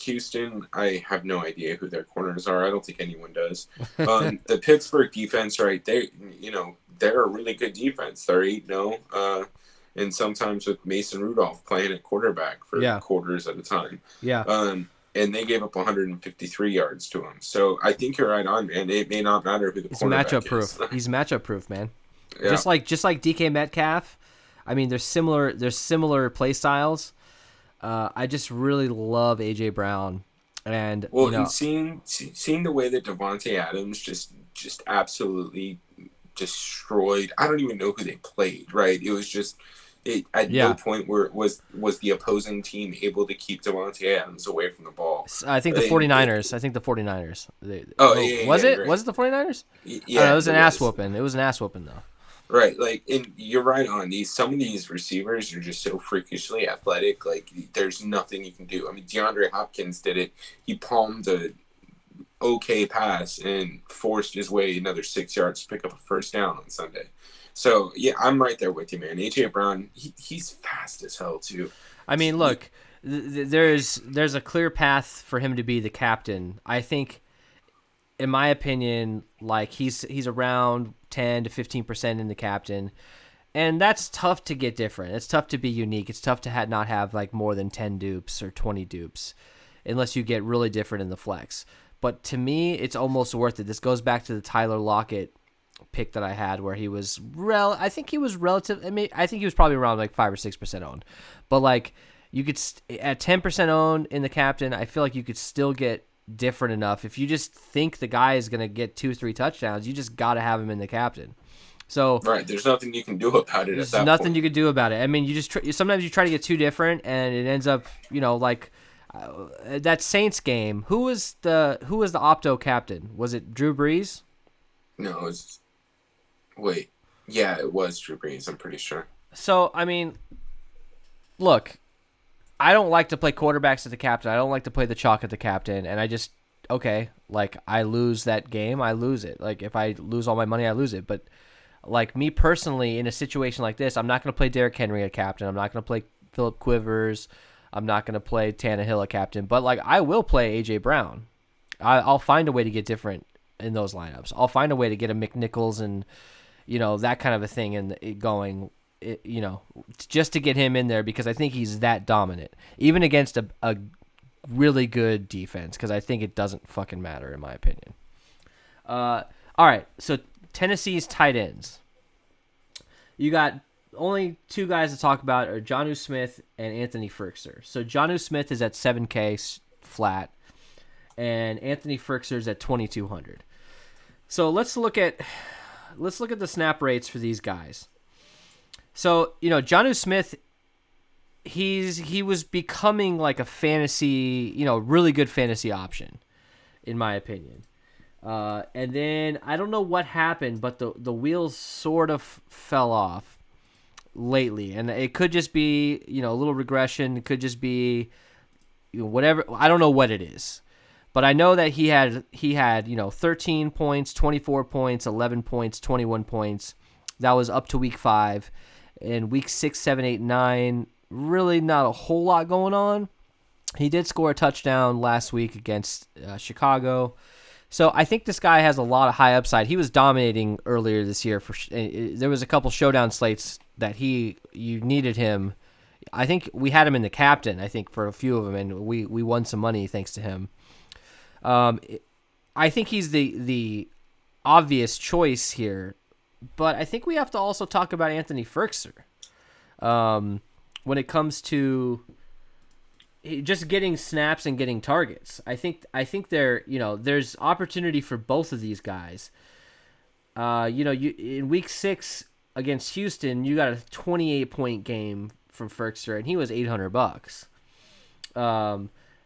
Houston, I have no idea who their corners are. I don't think anyone does. The Pittsburgh defense, right? They're a really good defense. They're 8-0. And sometimes with Mason Rudolph playing at quarterback for quarters at a time. Yeah. And they gave up 153 yards to him. So I think you're right on, man. It may not matter who the quarterback matchup is. proof. He's matchup proof, man. Yeah. Just like DK Metcalf. I mean, there's similar play styles. I just really love AJ Brown, and and seeing the way that Devontae Adams just absolutely destroyed. I don't even know who they played. Right? It was just. No point where was the opposing team able to keep Devontae Adams away from the ball. I think the 49ers. Was it? Was it the 49ers? Yeah. It was an ass whooping. It was an ass whooping, though. Right. Like, and you're right on these. Some of these receivers are just so freakishly athletic. Like, there's nothing you can do. I mean, DeAndre Hopkins did it. He palmed a okay pass and forced his way another 6 yards to pick up a first down on Sunday. So, yeah, I'm right there with you, man. A.J. Brown, he's fast as hell, too. I mean, look, there's a clear path for him to be the captain. I think, in my opinion, like, he's around 10 to 15% in the captain. And that's tough to get different. It's tough to be unique. It's tough to not have, like, more than 10 dupes or 20 dupes unless you get really different in the flex. But to me, it's almost worth it. This goes back to the Tyler Lockett pick that I had where he was I think he was probably around like 5 or 6% owned, but like you could at 10% owned in the captain, I feel like you could still get different enough. If you just think the guy is going to get 2-3 touchdowns, you just got to have him in the captain. So right, there's nothing you can do about it. There's nothing you can do about it. I mean, you just sometimes you try to get too different, and it ends up like that Saints game. Who was the opto captain? Was it Drew Brees? No, it was. Wait, yeah, it was Drew Brees, I'm pretty sure. So, I mean, look, I don't like to play quarterbacks at the captain. I don't like to play the chalk at the captain, and I lose that game, I lose it. Like, if I lose all my money, I lose it. But, like, me personally, in a situation like this, I'm not going to play Derrick Henry at captain. I'm not going to play Phillip Quivers. I'm not going to play Tannehill at captain. But, like, I will play A.J. Brown. I'll find a way to get different in those lineups. I'll find a way to get a McNichols and that kind of a thing and going, just to get him in there because I think he's that dominant, even against a really good defense, because I think it doesn't fucking matter in my opinion. All right, so Tennessee's tight ends. You got only 2 guys to talk about are Jonnu Smith and Anthony Firkser. So Jonnu Smith is at 7K flat, and Anthony Firkser's at 2,200. So let's look at the snap rates for these guys. So, Jonnu Smith, he was becoming like a fantasy, really good fantasy option, in my opinion. And then I don't know what happened, but the wheels sort of fell off lately, and it could just be a little regression. It could just be whatever. I don't know what it is, but I know that he had 13 points, 24 points, 11 points, 21 points. That was up to week 5. In week 6, 7, 8, 9, really not a whole lot going on. He did score a touchdown last week against Chicago. So I think this guy has a lot of high upside. He was dominating earlier this year. There was a couple showdown slates that you needed him. I think we had him in the captain, I think, for a few of them, and we won some money thanks to him. I think he's the obvious choice here, but I think we have to also talk about Anthony Firkser when it comes to just getting snaps and getting targets. I think there's opportunity for both of these guys. In week 6 against Houston, you got a 28-point game from Firkser, and he was $800.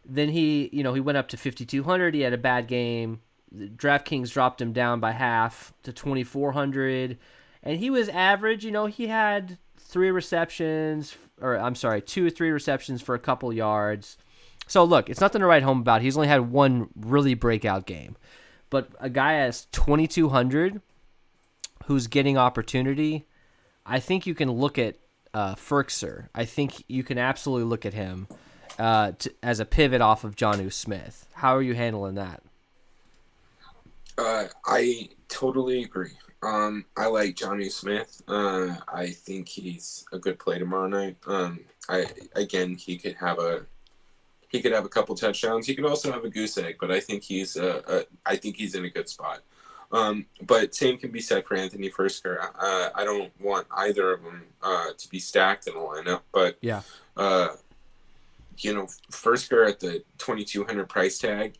Then he went up to 5,200. He had a bad game. The Draftkings dropped him down by half to 2,400, and he was average. He had 2 or 3 receptions for a couple yards. So look, it's nothing to write home about. He's only had one really breakout game, but a guy as 2,200 who's getting opportunity, I think you can look at Firkser. I think you can absolutely look at him as a pivot off of Jonnu Smith. How are you handling that? I totally agree. I like Jonnu Smith. I think he's a good play tomorrow night. He could have a couple touchdowns. He could also have a goose egg, but I think he's in a good spot. But same can be said for Anthony Firkser. I don't want either of them to be stacked in a lineup, but yeah. Firkser at the 2,200 price tag,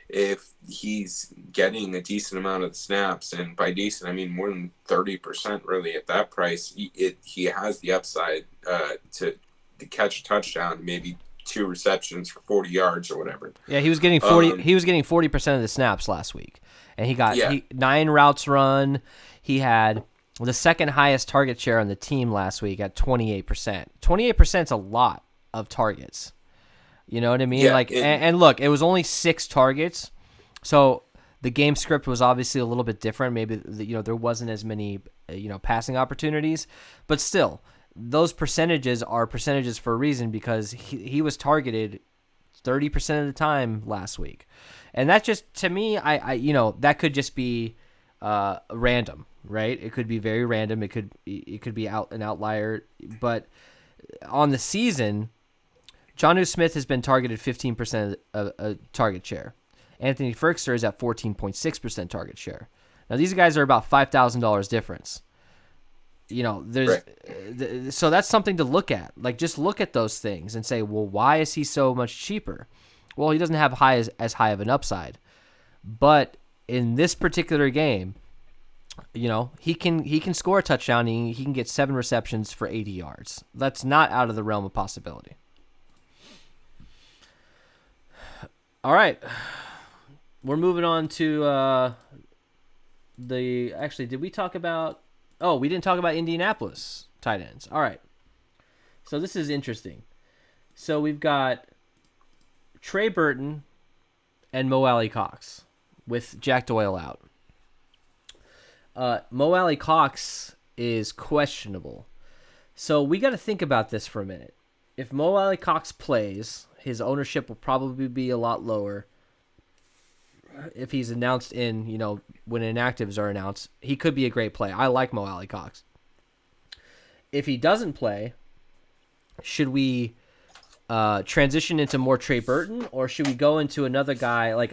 if he's getting a decent amount of the snaps, and by decent I mean more than 30% really at that price, he has the upside to catch a touchdown, maybe 2 receptions for 40 yards or whatever. Yeah, he was getting 40. He was getting 40% of the snaps last week, and he got 9 routes run. He had the second highest target share on the team last week at 28%. 28% is a lot of targets. You know what I mean? Yeah, and look, it was only 6 targets, so the game script was obviously a little bit different. Maybe there wasn't as many passing opportunities, but still, those percentages are percentages for a reason, because he was targeted 30% of the time last week, and that just, to me, I that could just be random, right? It could be very random. It could be an outlier, but on the season, Jonnu Smith has been targeted 15% of target share. Anthony Firkser is at 14.6% target share. Now, these guys are about $5,000 difference. So that's something to look at. Like, just look at those things and say, well, why is he so much cheaper? Well, he doesn't have as high of an upside. But in this particular game, he can score a touchdown. He can get 7 receptions for 80 yards. That's not out of the realm of possibility. All right, we're moving on to did we talk about... Oh, we didn't talk about Indianapolis tight ends. All right, so this is interesting. So we've got Trey Burton and Mo Alley Cox with Jack Doyle out. Mo Alley Cox is questionable. So we got to think about this for a minute. If Mo Alley Cox plays, his ownership will probably be a lot lower. If he's announced when inactives are announced, he could be a great play. I like Mo Alley Cox. If he doesn't play, should we transition into more Trey Burton, or should we go into another guy like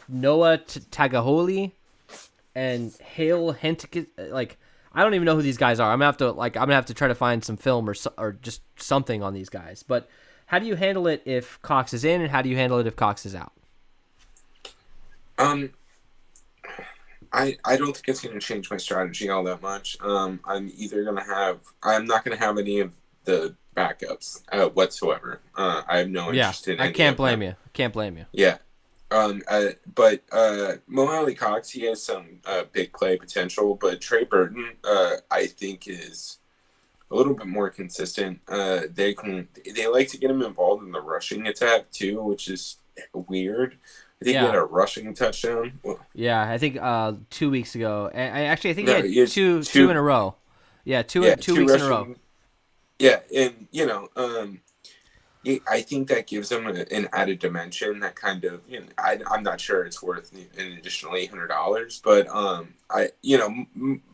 Noah Tagovailoa and Hale Hentke? I don't even know who these guys are. I'm gonna have to try to find some film or just something on these guys. But how do you handle it if Cox is in, and how do you handle it if Cox is out? Um, I don't think it's going to change my strategy all that much. I'm not going to have any of the backups whatsoever. I have no Yeah, interest in I any can't of blame them. you. Can't blame you. Yeah. But Mo Alley Cox, he has some big play potential, but Trey Burton, I think is a little bit more consistent. They like to get him involved in the rushing attack too, which is weird. I think he had Yeah, a rushing touchdown. Well, yeah. I think 2 weeks ago. I think he no, had he has two in two. a row. Yeah, Yeah, two two weeks in a row. rushing. Yeah, and I think that gives them an added dimension that kind of, I'm not sure it's worth an additional $800, but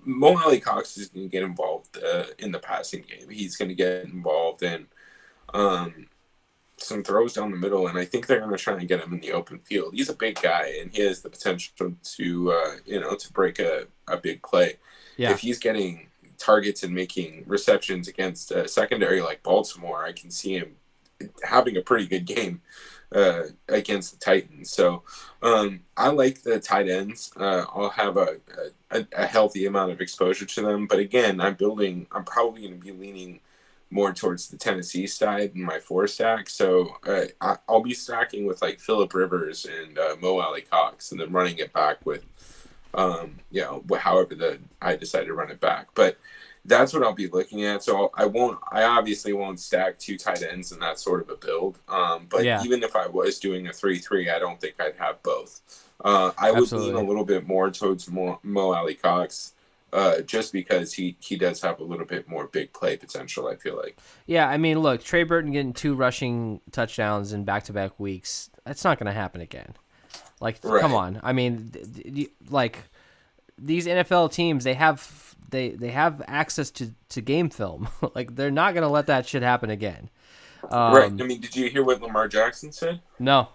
Mo Alley Cox is going to get involved in the passing game. He's going to get involved in um, some throws down the middle, and I think they're going to try and get him in the open field. He's a big guy, and he has the potential to to break a big play. Yeah, If he's getting targets and making receptions against a secondary like Baltimore, I can see him having a pretty good game against the Titans. So I like the tight ends. I'll have a healthy amount of exposure to them. But again, I'm probably going to be leaning more towards the Tennessee side in my four stack. So I'll be stacking with like Phillip Rivers and Mo Alley Cox, and then running it back with however I decide to run it back. But that's what I'll be looking at. So I obviously won't stack two tight ends in that sort of a build. But yeah, even if I was doing a 3-3, I don't think I'd have both. I would lean a absolutely. little bit more towards Mo Alley Cox, just because he does have a little bit more big play potential, I feel like. Yeah, I mean, look, Trey Burton getting 2 rushing touchdowns in back-to-back weeks. That's not going to happen again. Like, come Right. on. I mean, like these NFL teams, they have access to game film. Like, they're not going to let that shit happen again. Right. Um, I mean, did you hear what Lamar Jackson said? no.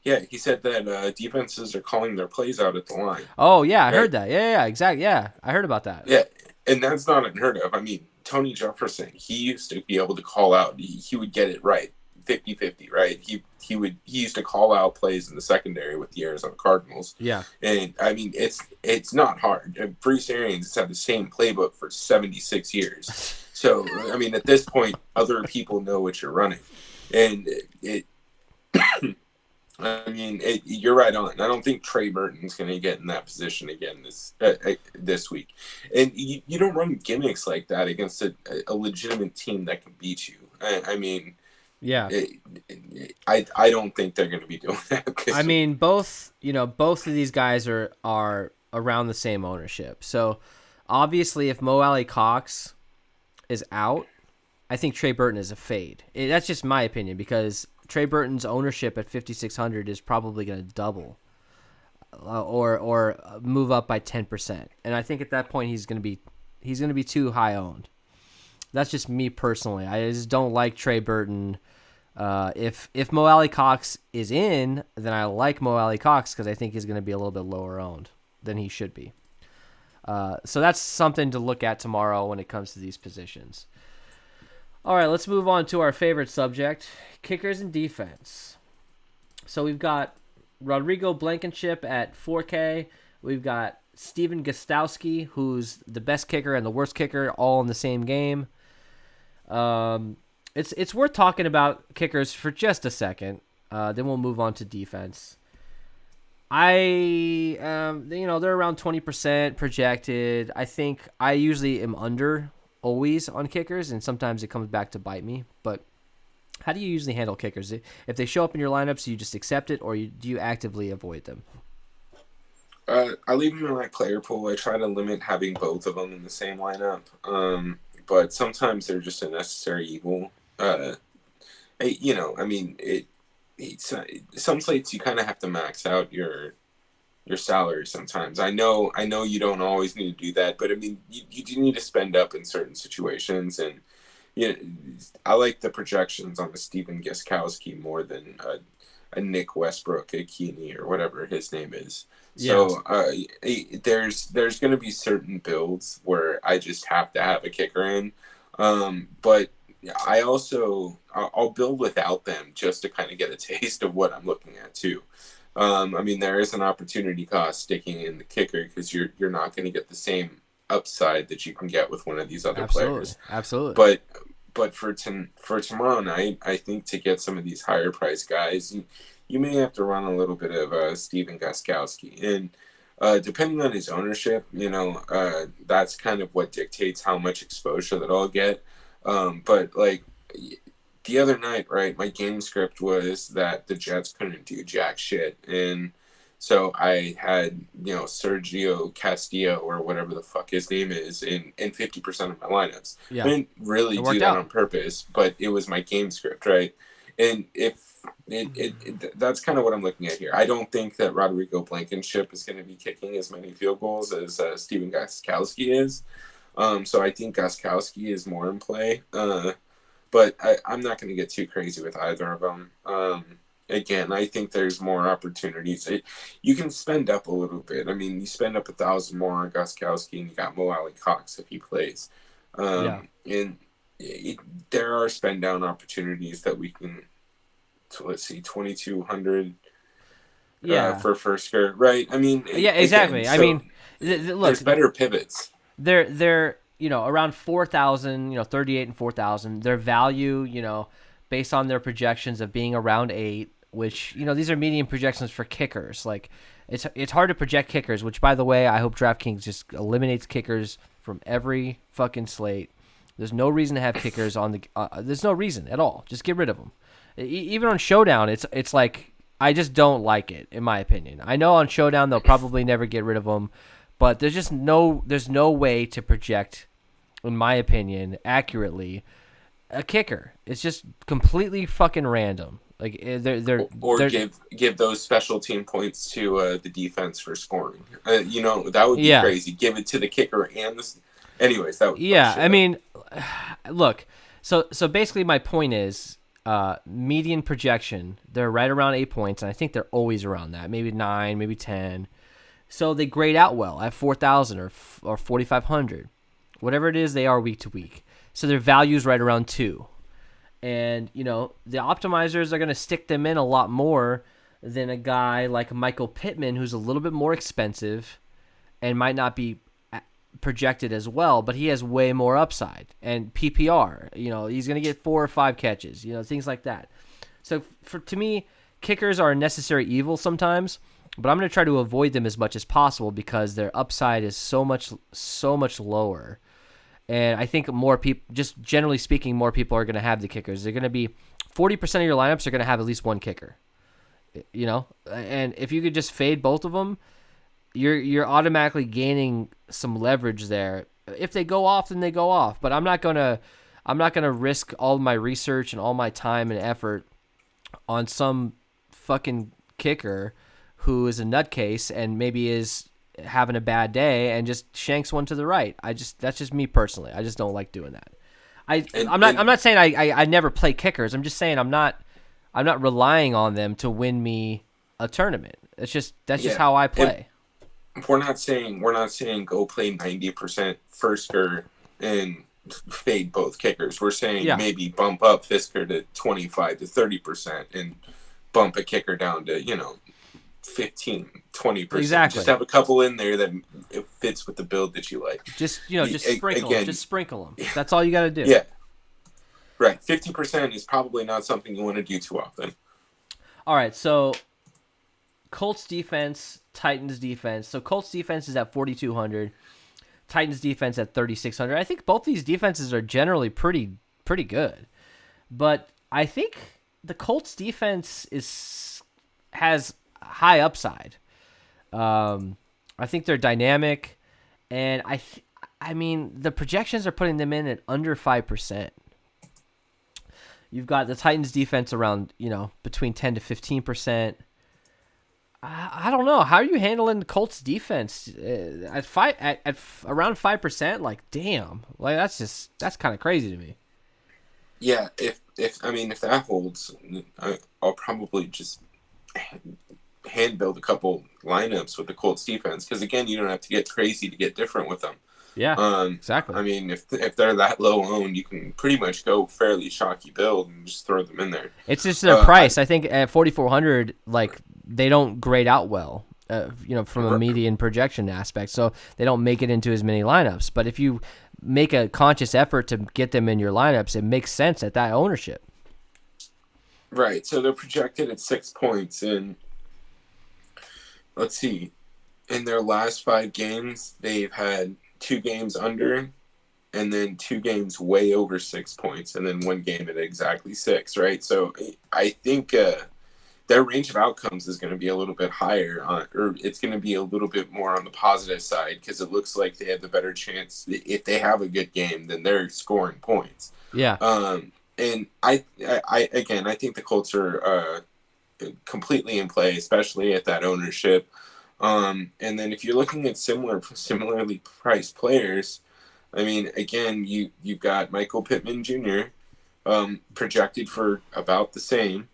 Yeah, he said that defenses are calling their plays out at the line. Oh yeah, I heard Right. that. Yeah, exactly. Yeah, I heard about that. Yeah, and that's not unheard of. I mean, Tony Jefferson, he used to be able to call out. He would get it right, 50-50, right? He used to call out plays in the secondary with the Arizona Cardinals. Yeah. And I mean, it's not hard. Bruce Arians has had the same playbook for 76 years. So, I mean, at this point, other people know what you're running. And it I mean, you're right on. I don't think Trey Burton's going to get in that position again this week. And you don't run gimmicks like that against a legitimate team that can beat you. I mean, Yeah. I don't think they're going to be doing that I this week. mean, both of these guys are around the same ownership. So, obviously if Mo Alley Cox is out, I think Trey Burton is a fade. That's just my opinion because Trey Burton's ownership at 5,600 is probably going to double, or move up by 10%. And I think at that point he's going to be too high owned. That's just me personally. I just don't like Trey Burton. If Mo Alley Cox is in, then I like Mo Alley Cox because I think he's going to be a little bit lower owned than he should be. So that's something to look at tomorrow when it comes to these positions. All right, let's move on to our favorite subject, kickers and defense. So we've got Rodrigo Blankenship at 4K. We've got Steven Gostowski, who's the best kicker and the worst kicker, all in the same game. It's worth talking about kickers for just a second. Then we'll move on to defense. They're around 20% projected. I think I usually am under always on kickers, and sometimes it comes back to bite me. But how do you usually handle kickers? If they show up in your lineups, you just accept it, or do you actively avoid them? I leave them in my player pool. I try to limit having both of them in the same lineup. But sometimes they're just a necessary evil. I mean, it's some slates you kind of have to max out your salary sometimes. I know you don't always need to do that, but I mean, you do need to spend up in certain situations, and you know, I like the projections on the Stephen Gostkowski more than a Nick Westbrook, a Keeney, or whatever his name is. Yeah, So there's going to be certain builds where I just have to have a kicker in, but I'll build without them just to kind of get a taste of what I'm looking at too. I mean, there is an opportunity cost sticking in the kicker because you're not going to get the same upside that you can get with one of these other Absolutely. players. Absolutely. But for tomorrow night, I think to get some of these higher priced guys, you may have to run a little bit of Steven Gostkowski. And depending on his ownership, that's kind of what dictates how much exposure that I'll get. But like the other night, right, my game script was that the Jets couldn't do jack shit. And so I had, Sergio Castillo or whatever the fuck his name is in 50% of my lineups. Yeah. I didn't really do that on purpose, but it was my game script, right? And if that's kind of what I'm looking at here. I don't think that Rodrigo Blankenship is going to be kicking as many field goals as Steven Gostkowski is. So I think Gostkowski is more in play. But I'm not going to get too crazy with either of them. Again, I think there's more opportunities. You can spend up a little bit. I mean, you spend up $1,000 more on Gostkowski, and you got Mo Alley Cox if he plays. And there are spend down opportunities that we can. So let's see, 2,200. For Fursker, right? I mean, yeah, exactly. Again, I mean, look, there's better pivots. They're around 4,000, 38 and 4,000. Their value, based on their projections of being around 8, which these are median projections for kickers. Like it's hard to project kickers. Which, by the way, I hope DraftKings just eliminates kickers from every fucking slate. There's no reason to have kickers on the. There's no reason at all. Just get rid of them. Even on Showdown, it's like I just don't like it, in my opinion. I know on Showdown they'll probably never get rid of them, but there's no way to project, in my opinion, accurately a kicker. It's just completely fucking random. Like they're give those special team points to the defense for scoring. That would be crazy. Give it to the kicker and the. Anyways, that would I mean, look. So basically, my point is. Median projection, they're right around 8 points, and I think they're always around that, maybe 9, maybe 10. So they grade out well at 4,000 or 4,500, whatever it is. They are week to week, so their value is right around 2. And the optimizers are going to stick them in a lot more than a guy like Michael Pittman, who's a little bit more expensive and might not be projected as well, but he has way more upside and PPR. He's going to get 4 or 5 catches, things like that. So to me, kickers are a necessary evil sometimes, but I'm going to try to avoid them as much as possible because their upside is so much lower. And I think more people, just generally speaking, more people are going to have the kickers. They're going to be 40% of your lineups are going to have at least one kicker. And if you could just fade both of them, you're automatically gaining some leverage there. If they go off, then they go off. But I'm not gonna risk all my research and all my time and effort on some fucking kicker who is a nutcase and maybe is having a bad day and just shanks one to the right. That's just me personally. I just don't like doing that. I'm not saying I never play kickers. I'm just saying I'm not relying on them to win me a tournament. That's just how I play. We're not saying go play 90% Fursker and fade both kickers. We're saying maybe bump up Fisker to 25 to 30% and bump a kicker down to 15, 20%. Exactly. Just have a couple in there that it fits with the build that you like. Just sprinkle them. That's all you got to do. Yeah. Right. 50% is probably not something you want to do too often. All right. So Colts defense, Titans defense. So Colts defense is at 4,200. Titans defense at 3,600. I think both these defenses are generally pretty good. But I think the Colts defense has high upside. I think they're dynamic, and I mean the projections are putting them in at under 5%. You've got the Titans defense around, between 10 to 15%. I don't know. How are you handling the Colts defense at around 5%? Like, damn, like that's kind of crazy to me. Yeah, if that holds, I'll probably just hand build a couple lineups with the Colts defense because again, you don't have to get crazy to get different with them. Yeah, exactly. I mean, if they're that low owned, you can pretty much go fairly chalky build and just throw them in there. It's just their price. I think at 4,400, like they don't grade out well, from a median projection aspect. So they don't make it into as many lineups. But if you make a conscious effort to get them in your lineups, it makes sense at that ownership. Right. So they're projected at 6 points. And let's see, in their last 5 games, they've had 2 games under, and then 2 games way over 6 points, and then 1 game at exactly 6, right? So I think their range of outcomes is going to be a little bit higher, or it's going to be a little bit more on the positive side, because it looks like they have the better chance. If they have a good game, then they're scoring points. Yeah. And I think the Colts are completely in play, especially at that ownership. And then if you're looking at similarly priced players, I mean, again, you've got Michael Pittman Jr. Projected for about the same.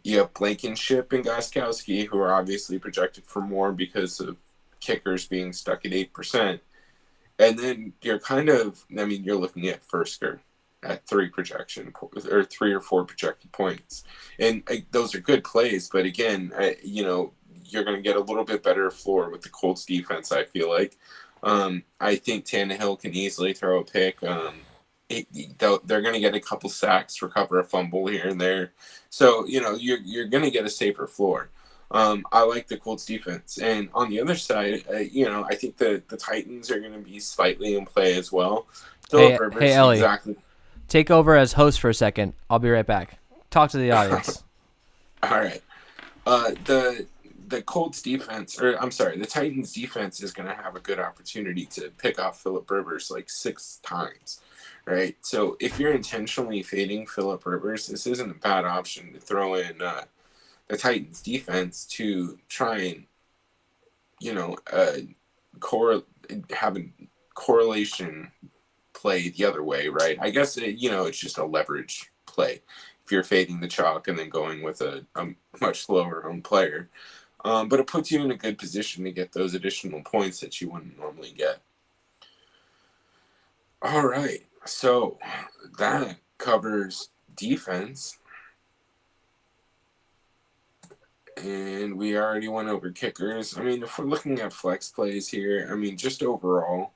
You have Blankenship and Gostkowski, who are obviously projected for more because of kickers being stuck at 8%. And then you're looking at Fursker at 3 or 4 projected points. And those are good plays, but again, you're going to get a little bit better floor with the Colts defense, I feel like. I think Tannehill can easily throw a pick. They're going to get a couple sacks, recover a fumble here and there. So, you're going to get a safer floor. I like the Colts defense. And on the other side, I think the Titans are going to be slightly in play as well. Hey, Ellie. Exactly. Take over as host for a second. I'll be right back. Talk to the audience. All right. The Colts defense, the Titans defense is going to have a good opportunity to pick off Phillip Rivers like 6 times, right? So if you're intentionally fading Phillip Rivers, this isn't a bad option to throw in the Titans defense to try and, have a correlation play the other way, right? I guess, it's just a leverage play if you're fading the chalk and then going with a much lower owned player. But it puts you in a good position to get those additional points that you wouldn't normally get. All right, so that covers defense. And we already went over kickers. I mean, if we're looking at flex plays here, just overall,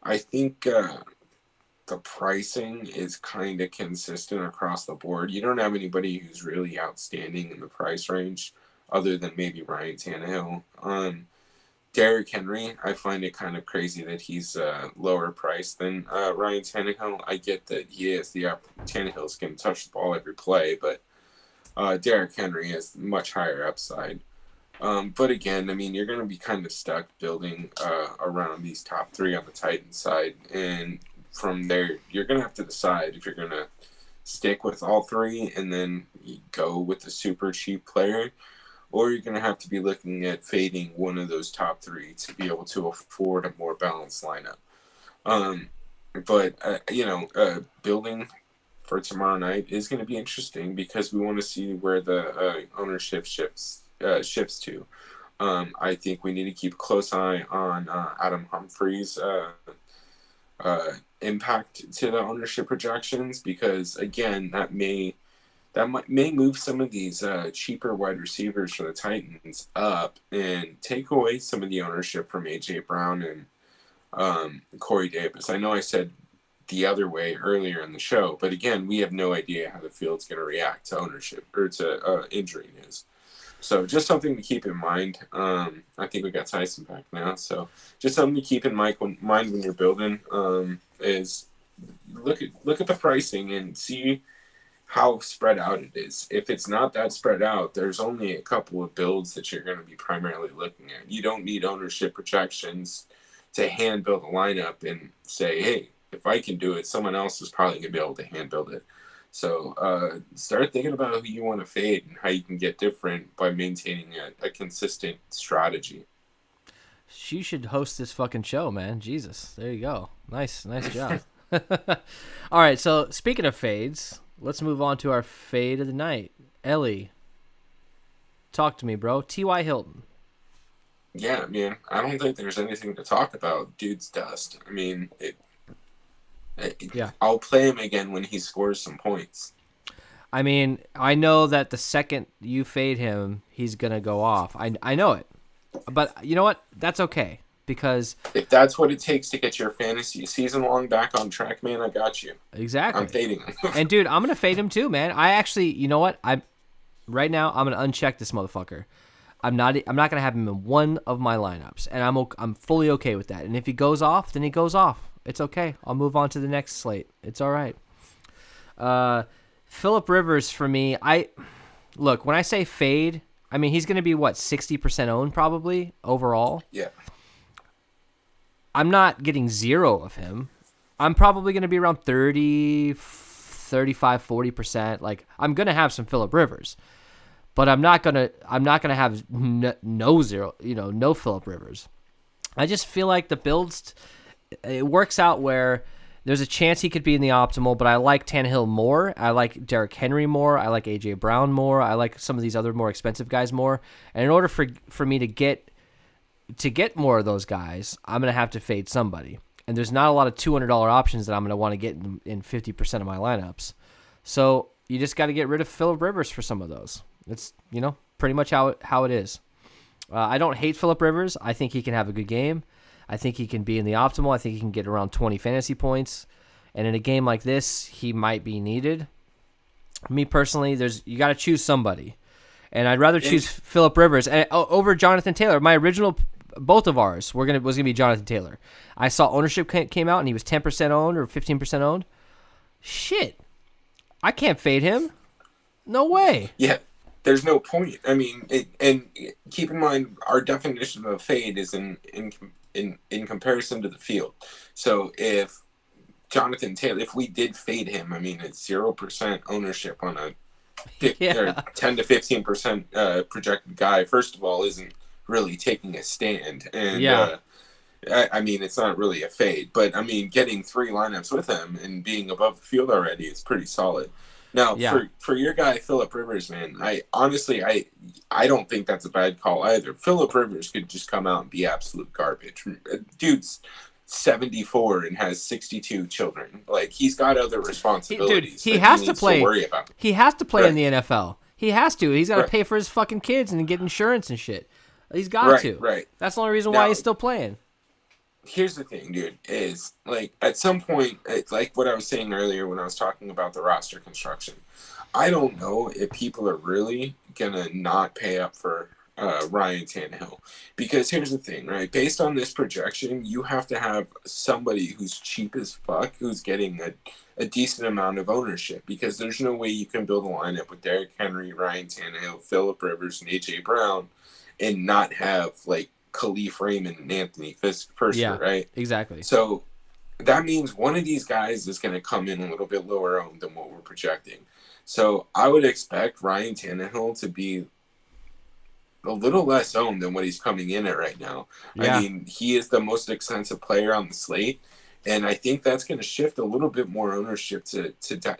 I think the pricing is kind of consistent across the board. You don't have anybody who's really outstanding in the price range, other than maybe Ryan Tannehill. Derrick Henry, I find it kind of crazy that he's lower priced than Ryan Tannehill. I get that Tannehill's going to touch the ball every play, but Derrick Henry has much higher upside. But again, you're going to be kind of stuck building around these top 3 on the Titans side. And from there, you're going to have to decide if you're going to stick with all 3 and then go with the super cheap player, or you're going to have to be looking at fading one of those top 3 to be able to afford a more balanced lineup. Building for tomorrow night is going to be interesting because we want to see where the ownership shifts to. I think we need to keep a close eye on Adam Humphries' impact to the ownership projections, because again, that may move some of these cheaper wide receivers for the Titans up and take away some of the ownership from A.J. Brown and Corey Davis. I know I said the other way earlier in the show, but again, we have no idea how the field's going to react to ownership or to injury news. So just something to keep in mind. I think we got Tyson back now, so just something to keep in mind when you're building is look at the pricing and see how spread out it is. If it's not that spread out, there's only a couple of builds that you're going to be primarily looking at. You don't need ownership projections to hand build a lineup and say, hey, if I can do it, someone else is probably going to be able to hand build it. So start thinking about who you want to fade and how you can get different by maintaining a consistent strategy. You should host this fucking show, man. Jesus. There you go. Nice job. All right, so speaking of fades, let's move on to our fade of the night. Ellie, talk to me, bro. T.Y. Hilton. Yeah, man. I don't think there's anything to talk about. Dude's dust. Yeah. I'll play him again when he scores some points. I mean, I know that the second you fade him, he's gonna go off. I know it, but you know what? That's okay because If that's what it takes to get your fantasy season long back on track, man, I got you. exactly. I'm fading him. And dude, I'm gonna fade him too, man. I actually, you know what? Right now I'm gonna uncheck this motherfucker. I'm not gonna have him in one of my lineups, and I'm fully okay with that. And if he goes off, then he goes off. It's okay. I'll move on to the next slate. It's all right. Phillip Rivers for me. Look, when I say fade, I mean he's gonna be what 60% owned probably overall. Yeah. I'm not getting zero of him. I'm probably gonna be around 30, 35, 40%. Like I'm gonna have some Phillip Rivers. But I'm not gonna have no zero, no Phillip Rivers. I just feel like the builds, it works out where there's a chance he could be in the optimal, but I like Tannehill more. I like Derrick Henry more. I like A.J. Brown more. I like some of these other more expensive guys more. And in order for me to get more of those guys, I'm gonna have to fade somebody. And there's not a lot of $200 options that I'm gonna want to get in 50% of my lineups. So you just got to get rid of Phillip Rivers for some of those. It's, pretty much how it is. I don't hate Phillip Rivers. I think he can have a good game. I think he can be in the optimal. I think he can get around 20 fantasy points. And in a game like this, he might be needed. Me personally, you got to choose somebody. And I'd rather choose Phillip Rivers over Jonathan Taylor. My original, both of ours, was going to be Jonathan Taylor. I saw ownership came out and he was 10% owned or 15% owned. Shit. I can't fade him. No way. Yeah. There's no point. I mean, and keep in mind, our definition of a fade is in comparison to the field. So if Jonathan Taylor, if we did fade him, I mean, it's 0% ownership on a 10 to 15% projected guy. First of all, isn't really taking a stand, and I mean, it's not really a fade. But I mean, getting 3 lineups with him and being above the field already is pretty solid. Now, for your guy, Phillip Rivers, man, I don't think that's a bad call either. Phillip Rivers could just come out and be absolute garbage. Dude's 74 and has 62 children. Like, he's got other responsibilities. He has to play. Worry about. He has to play in the NFL. He has to. He's got to pay for his fucking kids and get insurance and shit. He's got to. Right. That's the only reason why he's still playing. Here's the thing, dude, is like at some point, like what I was saying earlier when I was talking about the roster construction, I don't know if people are really going to not pay up for Ryan Tannehill. Because here's the thing, right? Based on this projection, you have to have somebody who's cheap as fuck, who's getting a decent amount of ownership. Because there's no way you can build a lineup with Derrick Henry, Ryan Tannehill, Phillip Rivers, and A.J. Brown and not have, like, Khalif Raymond and Anthony Firster, right? Exactly. So that means one of these guys is going to come in a little bit lower owned than what we're projecting. So I would expect Ryan Tannehill to be a little less owned than what he's coming in at right now. I mean, he is the most expensive player on the slate, and I think that's going to shift a little bit more ownership to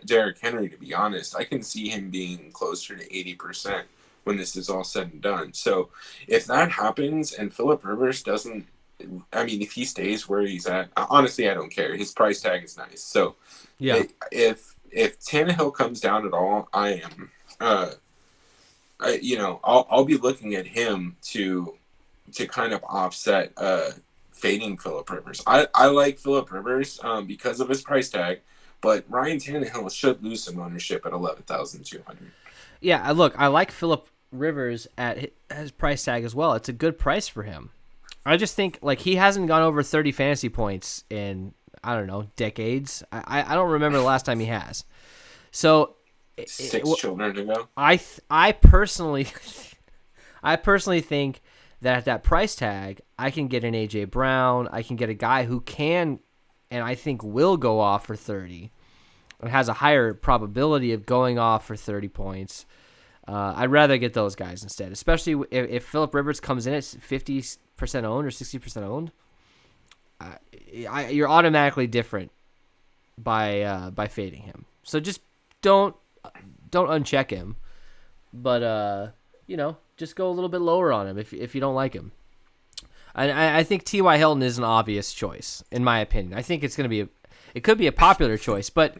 Derrick Henry, to be honest. I can see him being closer to 80% when this is all said and done. So if that happens and Phillip Rivers doesn't, I mean, if he stays where he's at, honestly, I don't care. His price tag is nice. So if Tannehill comes down at all, I am, I'll be looking at him to kind of offset fading Phillip Rivers. I like Phillip Rivers because of his price tag, but Ryan Tannehill should lose some ownership at 11,200. Yeah, look, I like Phillip Rivers at his price tag as well. It's a good price for him. I just think like he hasn't gone over 30 fantasy points in, I don't know, decades. I don't remember the last time he has. So 6 children to go. I personally think that at that price tag, I can get an A.J. Brown. I can get a guy who can and I think will go off for 30. It has a higher probability of going off for 30 points. I'd rather get those guys instead, especially if Phillip Rivers comes in at 50% owned or 60% owned. You're automatically different by fading him. So just don't uncheck him, but just go a little bit lower on him if you don't like him. I think T.Y. Hilton is an obvious choice in my opinion. I think it's going to be it could be a popular choice, but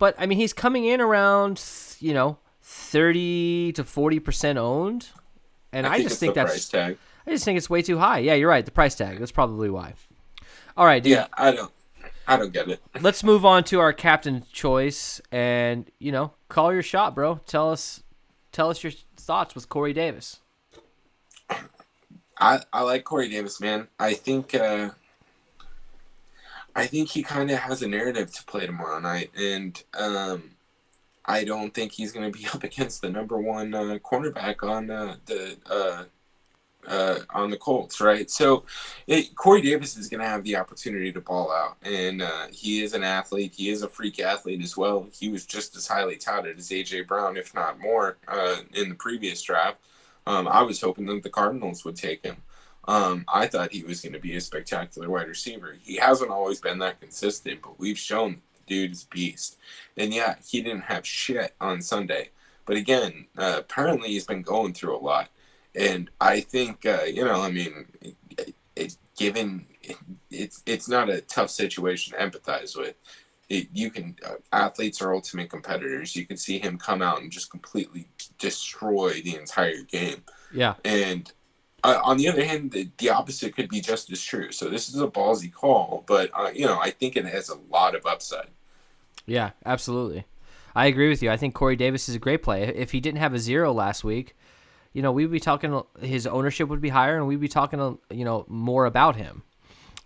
but I mean, he's coming in around 30 to 40% owned, and I just think the price tag. I just think it's way too high. Yeah, you're right. The price tag. That's probably why. All right, dude. Yeah, I don't get it. Let's move on to our captain choice, and call your shot, bro. Tell us your thoughts with Corey Davis. I like Corey Davis, man. I think he kind of has a narrative to play tomorrow night, and I don't think he's going to be up against the number one cornerback on the Colts, right? So Corey Davis is going to have the opportunity to ball out, and he is an athlete. He is a freak athlete as well. He was just as highly touted as A.J. Brown, if not more, in the previous draft. I was hoping that the Cardinals would take him. I thought he was going to be a spectacular wide receiver. He hasn't always been that consistent, but we've shown the dude is a beast. And yeah, he didn't have shit on Sunday. But again, apparently he's been going through a lot. And I think, it's not a tough situation to empathize with. Athletes are ultimate competitors. You can see him come out and just completely destroy the entire game. Yeah. And on the other hand, the opposite could be just as true. So this is a ballsy call, but I think it has a lot of upside. Yeah, absolutely. I agree with you. I think Corey Davis is a great play. If he didn't have a 0 last week, we'd be talking, his ownership would be higher, and we'd be talking, more about him.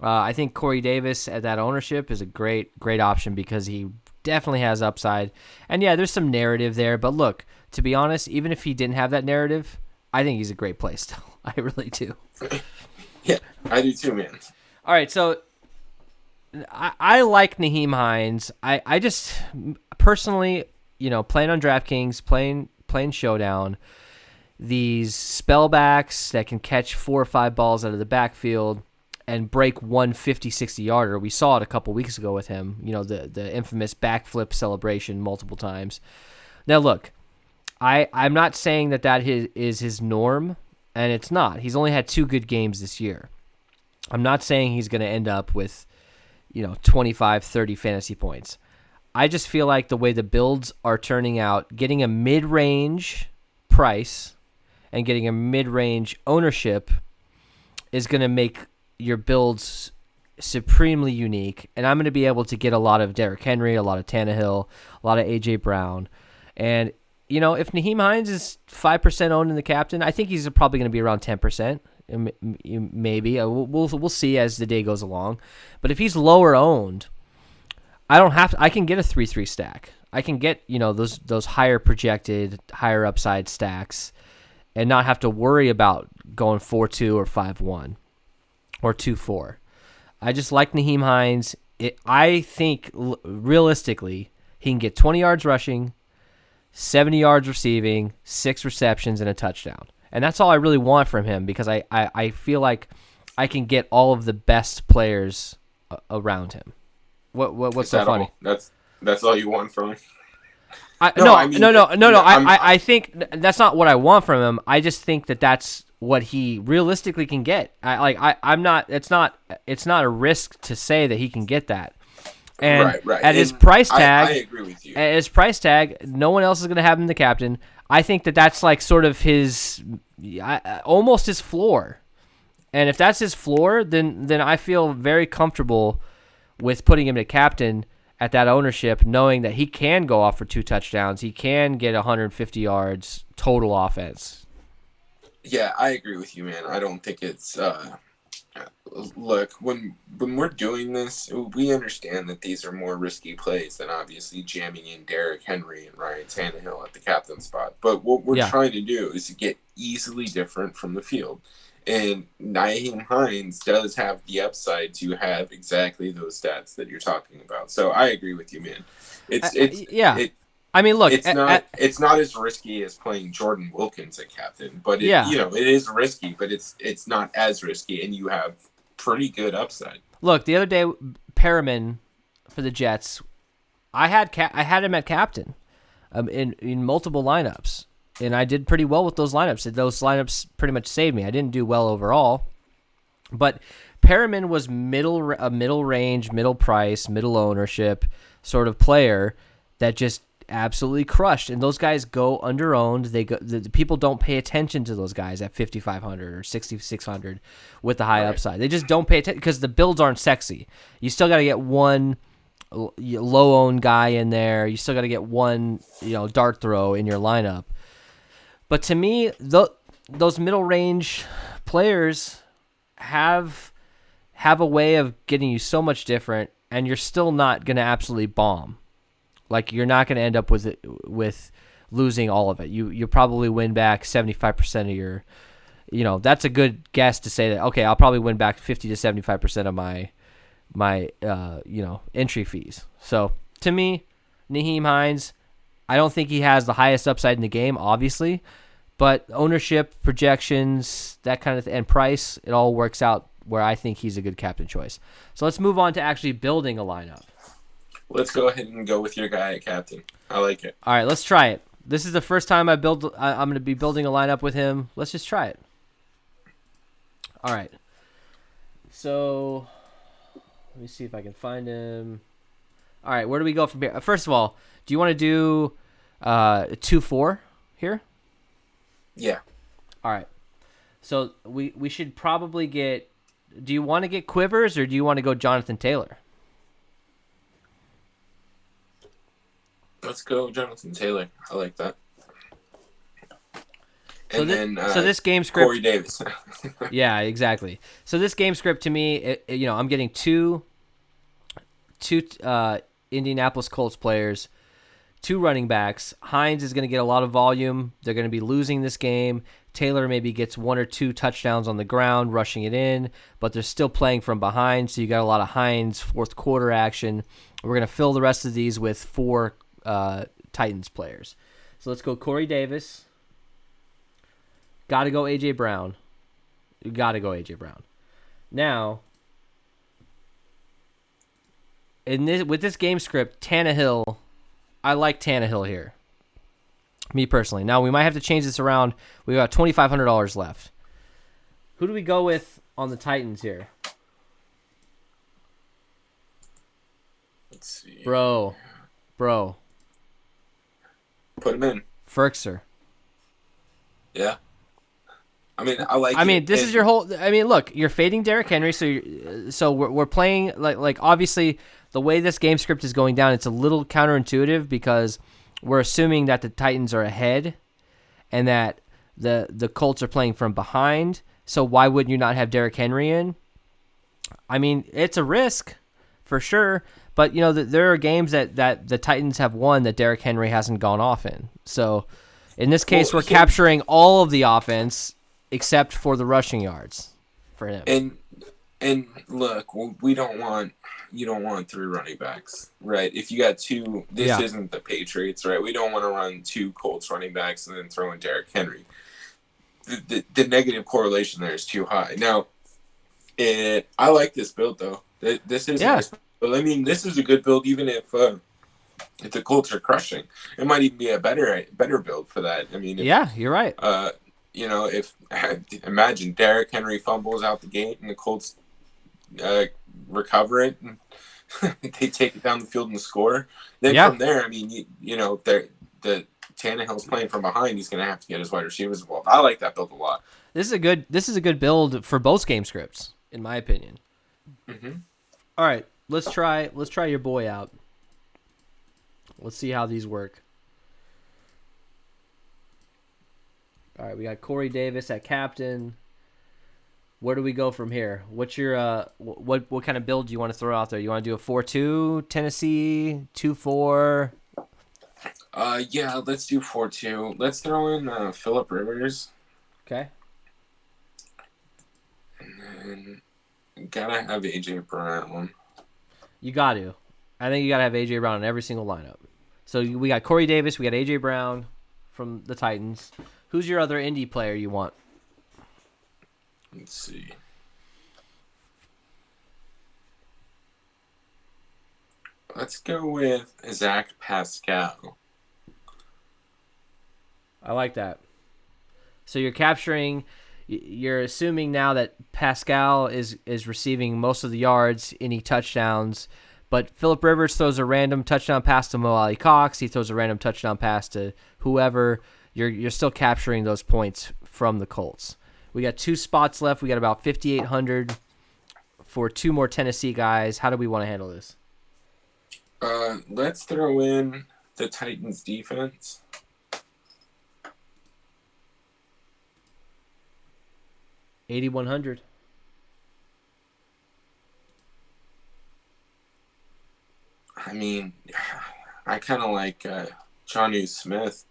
I think Corey Davis at that ownership is a great option because he definitely has upside. And yeah, there's some narrative there, but look, to be honest, even if he didn't have that narrative, I think he's a great play still. I really do. Yeah, I do too, man. All right, so I like Nyheim Hines. I just personally, playing on Draftkings, playing Showdown, these spellbacks that can catch 4 or 5 balls out of the backfield and break 150, 60-yarder. We saw it a couple weeks ago with him, the infamous backflip celebration multiple times. Now, look, I'm not saying that is his norm, and it's not. He's only had 2 good games this year. I'm not saying he's going to end up with, 25, 30 fantasy points. I just feel like the way the builds are turning out, getting a mid-range price and getting a mid-range ownership is going to make your builds supremely unique, and I'm going to be able to get a lot of Derrick Henry, a lot of Tannehill, a lot of A.J. Brown, and if Nyheim Hines is 5% owned in the captain, I think he's probably going to be around 10%. Maybe we'll see as the day goes along. But if he's lower owned, I can get a 3-3 stack. I can get those higher projected, higher upside stacks, and not have to worry about going 4-2 or 5-1 or 2-4. I just like Nyheim Hines. I think realistically he can get 20 yards rushing, 70 yards receiving, 6 receptions, and a touchdown. And that's all I really want from him because I feel like I can get all of the best players around him. What's so funny? That's all you want from him? No. I think that's not what I want from him. I just think that's what he realistically can get. I'm not. It's not a risk to say that he can get that. And right. At his price tag, I agree with you. At his price tag, no one else is going to have him the captain. I think that's like sort of his, almost his floor. And if that's his floor, then I feel very comfortable with putting him to captain at that ownership, knowing that he can go off for 2 touchdowns. He can get 150 yards total offense. Yeah, I agree with you, man. I don't think it's look, when we're doing this, we understand that these are more risky plays than obviously jamming in Derrick Henry and Ryan Tannehill at the captain spot. But what we're trying to do is to get easily different from the field. And Nyheim Hines does have the upside to have exactly those stats that you're talking about. So I agree with you, man. I mean, look, it's not as risky as playing Jordan Wilkins at captain, but it is risky, but it's not as risky, and you have pretty good upside. Look, the other day, Perriman for the Jets, I had him at captain in multiple lineups, and I did pretty well with those lineups. Those lineups pretty much saved me. I didn't do well overall, but Perriman was a middle range, middle price, middle ownership sort of player. that just absolutely crushed, and those guys go under-owned. They go, the people don't pay attention to those guys at 5,500 or 6,600 with the high upside. They just don't pay attention because the builds aren't sexy. You still got to get one low-owned guy in there. You still got to get one dart throw in your lineup. But to me, those middle-range players have a way of getting you so much different, and you're still not going to absolutely bomb. Like, you're not going to end up with losing all of it. You'll probably win back 75% of your, that's a good guess to say that, okay, I'll probably win back 50 to 75% of my entry fees. So to me, Nyheim Hines, I don't think he has the highest upside in the game, obviously, but ownership, projections, that kind of and price, it all works out where I think he's a good captain choice. So let's move on to actually building a lineup. Let's go ahead and go with your guy at captain. I like it. All right, let's try it. This is the first time I'm going to be building a lineup with him. Let's just try it. All right. So let me see if I can find him. All right, where do we go from here? First of all, do you want to do 2-4 here? Yeah. All right. So we should probably get. Do you want to get Quivers or do you want to go Jonathan Taylor? Let's go Jonathan Taylor. I like that. So And so this game script. Corey Davis. Yeah, exactly. So this game script to me, I'm getting two Indianapolis Colts players, 2 running backs. Hines is going to get a lot of volume. They're going to be losing this game. Taylor maybe gets 1 or 2 touchdowns on the ground, rushing it in, but they're still playing from behind, so you got a lot of Hines fourth quarter action. We're going to fill the rest of these with 4 Titans players. So let's go Corey Davis. Got to go A.J. Brown. You got to go A.J. Brown. Now, with this game script, Tannehill, I like Tannehill here. Me personally. Now, we might have to change this around. We got $2,500 left. Who do we go with on the Titans here? Let's see. Bro. Put him in. Ferkser. Yeah. I mean, this is your whole. I mean, look, you're fading Derrick Henry, so we're playing like obviously the way this game script is going down, it's a little counterintuitive because we're assuming that the Titans are ahead, and that the Colts are playing from behind. So why wouldn't you not have Derrick Henry in? I mean, it's a risk for sure, but there are games that the Titans have won that Derrick Henry hasn't gone off in. So in this case, we're capturing all of the offense except for the rushing yards for him. And look, you don't want 3 running backs, right? If you got 2, this isn't the Patriots, right? We don't want to run 2 Colts running backs and then throw in Derrick Henry. The negative correlation there is too high. Now, I like this build though. This is I mean, this is a good build even if the Colts are crushing. It might even be a better build for that. I mean, you're right. If imagine Derrick Henry fumbles out the gate and the Colts recover it and they take it down the field and score. Then from there, I mean, the Tannehill's playing from behind. He's going to have to get his wide receivers involved. I like that build a lot. This is a good build for both game scripts, in my opinion. Mm-hmm. All right, let's try your boy out. Let's see how these work. All right, we got Corey Davis at captain. Where do we go from here? What's your what kind of build do you want to throw out there? You want to do a 4-2 Tennessee, 2-4? Yeah, let's do 4-2. Let's throw in Phillip Rivers. Okay. And then gotta have AJ Brown. You got to. I think you got to have AJ Brown in every single lineup. So we got Corey Davis, we got AJ Brown from the Titans. Who's your other indie player you want? Let's see. Let's go with Zach Pascal. I like that. So you're assuming now that Pascal is receiving most of the yards, any touchdowns, But Phillip Rivers throws a random touchdown pass to Mo Ali Cox. He throws a random touchdown pass to whoever. You're still capturing those points from the Colts. We got 2 spots left. We got about 5,800 for 2 more Tennessee guys. How do we want to handle this? Let's throw in the Titans defense. $8,100. I mean, I kind of like Jonnu Smith.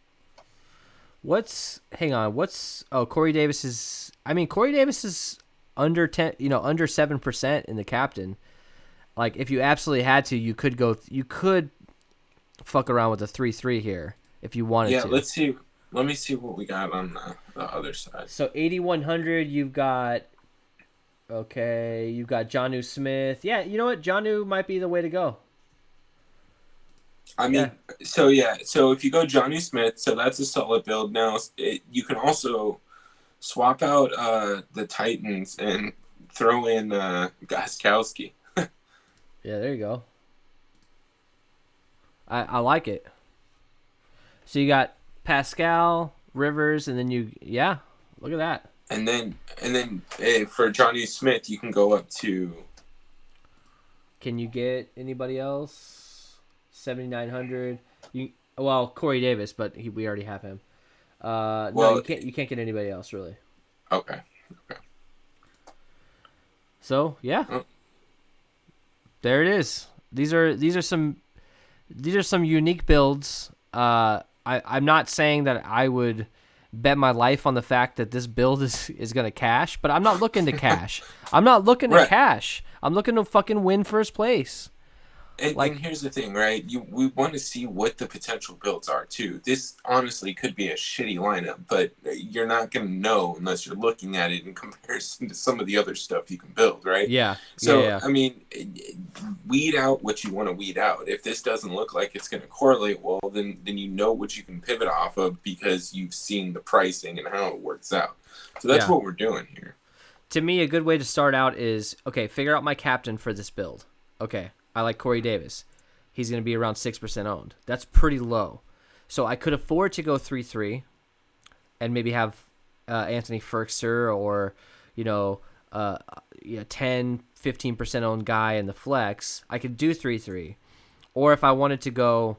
Corey Davis is. I mean, Corey Davis is under 10. Under 7% in the captain. Like, if you absolutely had to, you could fuck around with a 3-3 here if you wanted to. Yeah, let's see. Let me see what we got on the other side. So 8,100, you've got Jonnu Smith. Yeah, you know what? Jonnu might be the way to go. I mean, so if you go Jonnu Smith, so that's a solid build. Now, you can also swap out the Titans and throw in Gostkowski. Yeah, there you go. I like it. So you got Pascal, Rivers, and then look at that. And then for Jonnu Smith, you can go up to. Can you get anybody else? 7,900. Corey Davis, but we already have him. No, you can't get anybody else really. Okay. So yeah. Oh. There it is. These are some unique builds. I'm not saying that I would bet my life on the fact that this build is going to cash, but I'm not looking to cash. I'm not looking to cash. I'm looking to fucking win first place. And here's the thing, right? We want to see what the potential builds are too. This honestly could be a shitty lineup, but you're not going to know unless you're looking at it in comparison to some of the other stuff you can build, right? Yeah. So yeah. I mean, weed out what you want to weed out. If this doesn't look like it's going to correlate well, then you know what you can pivot off of because you've seen the pricing and how it works out. So that's what we're doing here. To me, a good way to start out is figure out my captain for this build. Okay. I like Corey Davis. He's going to be around 6% owned. That's pretty low. So I could afford to go 3-3 and maybe have Anthony Ferkser or, 10, 15% owned guy in the flex. I could do 3-3. Or if I wanted to go,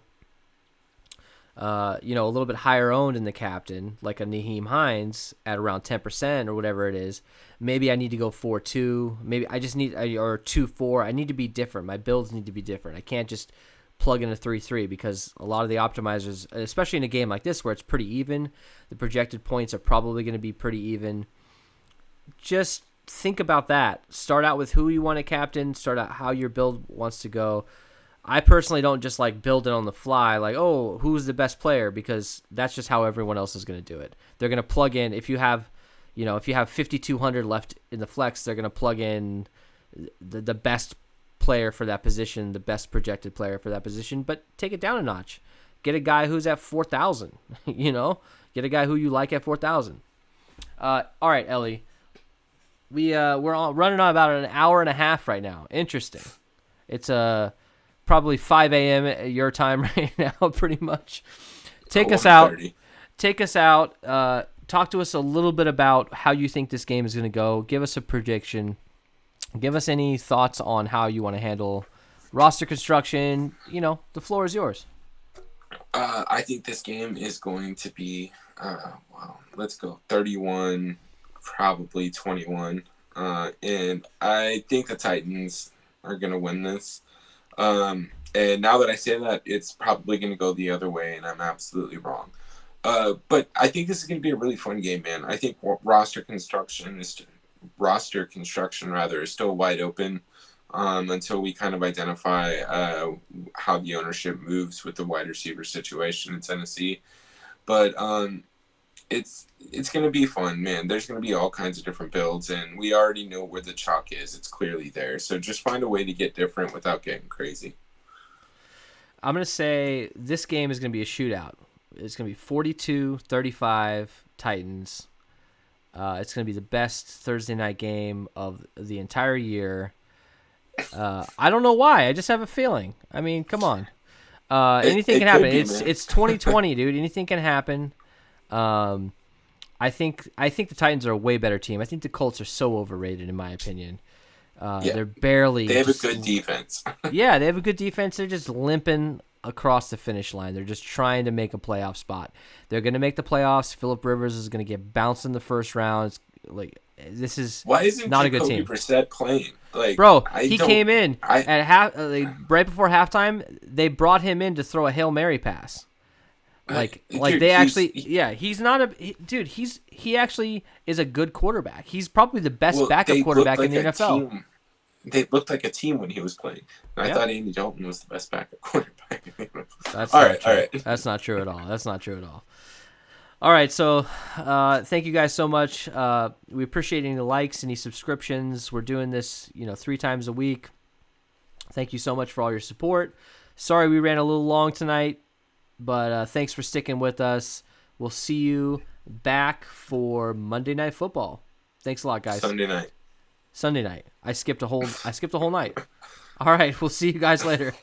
a little bit higher owned in the captain, like a Nyheim Hines at around 10% or whatever it is, maybe I need to go 4-2. Maybe I just need or 2-4. I need to be different. My builds need to be different. I can't just plug in a 3-3 because a lot of the optimizers, especially in a game like this where it's pretty even, the projected points are probably going to be pretty even. Just think about that. Start out with who you want to captain. Start out how your build wants to go. I personally don't just like build it on the fly, like, oh, who's the best player, because that's just how everyone else is going to do it. They're going to plug in, if you have 5,200 left in the flex, they're going to plug in the best player for that position, the best projected player for that position, but take it down a notch. Get a guy who's at 4,000, get a guy who you like at 4,000. All right, Ellie, we're running on about an hour and a half right now. Interesting. It's probably 5 a.m. your time right now, pretty much. Take us out. Talk to us a little bit about how you think this game is going to go. Give us a prediction. Give us any thoughts on how you want to handle roster construction. The floor is yours. I think this game is going to be, let's go 31, probably 21. And I think the Titans are going to win this. And now that I say that, it's probably going to go the other way, and I'm absolutely wrong. But I think this is going to be a really fun game, man. I think roster construction is still wide open until we kind of identify how the ownership moves with the wide receiver situation in Tennessee. But it's going to be fun, man. There's going to be all kinds of different builds, and we already know where the chalk is. It's clearly there. So just find a way to get different without getting crazy. I'm going to say this game is going to be a shootout. It's going to be 42-35 Titans. It's going to be the best Thursday night game of the entire year. I don't know why. I just have a feeling. I mean, come on. Anything It can could happen. be, It's man. it's 2020, dude. Anything can happen. Um, I think the Titans are a way better team. I think the Colts are so overrated in my opinion. Yeah, They're barely they have a just good defense. yeah, they have a good defense. They're just limping across the finish line. They're just trying to make a playoff spot. They're going to make the playoffs. Phillip Rivers is going to get bounced in the first round. It's like this is Why isn't not a good Jacoby team. Brissett playing? Like, Bro, I he don't. came in I at right before halftime. They brought him in to throw a Hail Mary pass. Like dude, they actually, yeah, he's not dude. He actually is a good quarterback. He's probably the best well, backup they looked quarterback in like the a NFL. team. They looked like a team when he was playing. And I Yeah, thought Andy Dalton was the best backup quarterback. that's All not right, all true. right. That's not true at all. That's not true at all. All right, so thank you guys so much. We appreciate any likes, any subscriptions. We're doing this, 3 times a week. Thank you so much for all your support. Sorry we ran a little long tonight, but thanks for sticking with us. We'll see you back for Monday Night Football. Thanks a lot, guys. Sunday night. Sunday night. I skipped a whole night. All right, we'll see you guys later.